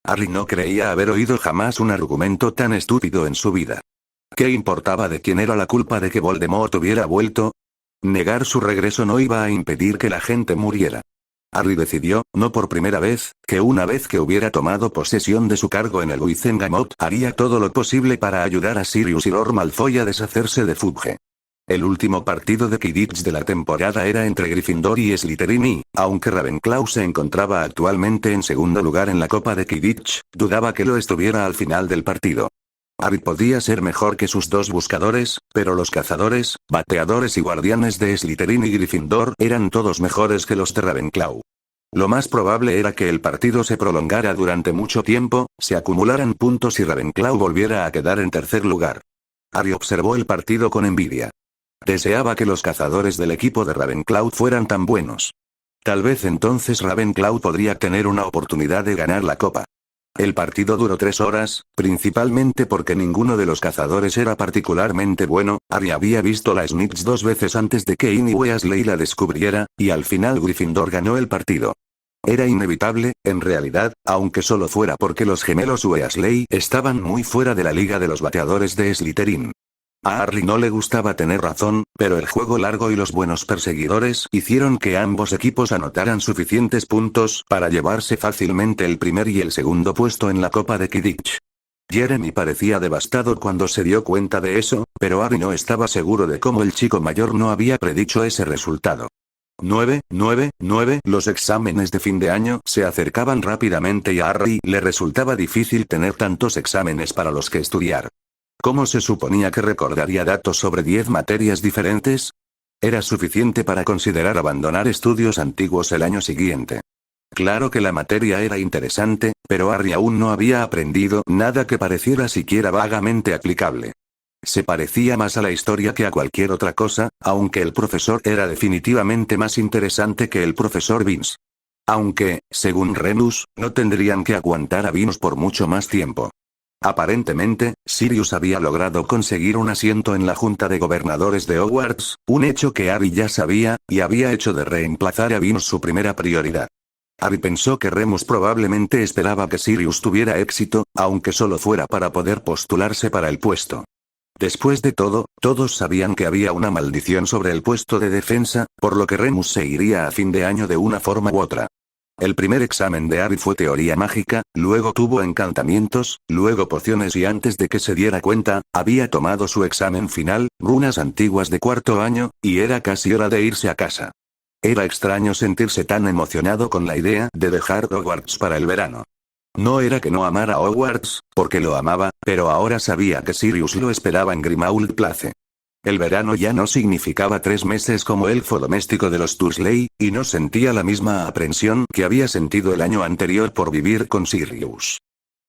Speaker 1: Harry no creía haber oído jamás un argumento tan estúpido en su vida. ¿Qué importaba de quién era la culpa de que Voldemort hubiera vuelto? Negar su regreso no iba a impedir que la gente muriera. Harry decidió, no por primera vez, que una vez que hubiera tomado posesión de su cargo en el Wizengamot haría todo lo posible para ayudar a Sirius y Lord Malfoy a deshacerse de Fudge. El último partido de Quidditch de la temporada era entre Gryffindor y Slytherin y, aunque Ravenclaw se encontraba actualmente en segundo lugar en la Copa de Quidditch, dudaba que lo estuviera al final del partido. Harry podía ser mejor que sus dos buscadores, pero los cazadores, bateadores y guardianes de Slytherin y Gryffindor eran todos mejores que los de Ravenclaw. Lo más probable era que el partido se prolongara durante mucho tiempo, se acumularan puntos y Ravenclaw volviera a quedar en tercer lugar. Harry observó el partido con envidia. Deseaba que los cazadores del equipo de Ravenclaw fueran tan buenos. Tal vez entonces Ravenclaw podría tener una oportunidad de ganar la copa. El partido duró 3 horas, principalmente porque ninguno de los cazadores era particularmente bueno. Harry había visto la Snitch 2 veces antes de que Ginny Weasley la descubriera, y al final Gryffindor ganó el partido. Era inevitable, en realidad, aunque solo fuera porque los gemelos Weasley estaban muy fuera de la liga de los bateadores de Slytherin. A Harry no le gustaba tener razón, pero el juego largo y los buenos perseguidores hicieron que ambos equipos anotaran suficientes puntos para llevarse fácilmente el primer y el segundo puesto en la Copa de Quidditch. Jeremy parecía devastado cuando se dio cuenta de eso, pero Harry no estaba seguro de cómo el chico mayor no había predicho ese resultado. 9. Los exámenes de fin de año se acercaban rápidamente y a Harry le resultaba difícil tener tantos exámenes para los que estudiar. ¿Cómo se suponía que recordaría datos sobre 10 materias diferentes? Era suficiente para considerar abandonar estudios antiguos el año siguiente. Claro que la materia era interesante, pero Harry aún no había aprendido nada que pareciera siquiera vagamente aplicable. Se parecía más a la historia que a cualquier otra cosa, aunque el profesor era definitivamente más interesante que el profesor Vince. Aunque, según Remus, no tendrían que aguantar a Vince por mucho más tiempo. Aparentemente, Sirius había logrado conseguir un asiento en la Junta de Gobernadores de Hogwarts, un hecho que Harry ya sabía, y había hecho de reemplazar a Vince su primera prioridad. Harry pensó que Remus probablemente esperaba que Sirius tuviera éxito, aunque solo fuera para poder postularse para el puesto. Después de todo, todos sabían que había una maldición sobre el puesto de defensa, por lo que Remus se iría a fin de año de una forma u otra. El primer examen de Harry fue teoría mágica, luego tuvo encantamientos, luego pociones y antes de que se diera cuenta, había tomado su examen final, runas antiguas de cuarto año, y era casi hora de irse a casa. Era extraño sentirse tan emocionado con la idea de dejar Hogwarts para el verano. No era que no amara Hogwarts, porque lo amaba, pero ahora sabía que Sirius lo esperaba en Grimmauld Place. El verano ya no significaba 3 meses como elfo doméstico de los Dursley, y no sentía la misma aprensión que había sentido el año anterior por vivir con Sirius.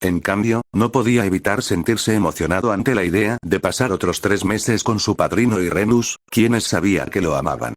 Speaker 1: En cambio, no podía evitar sentirse emocionado ante la idea de pasar otros 3 meses con su padrino y Remus, quienes sabía que lo amaban.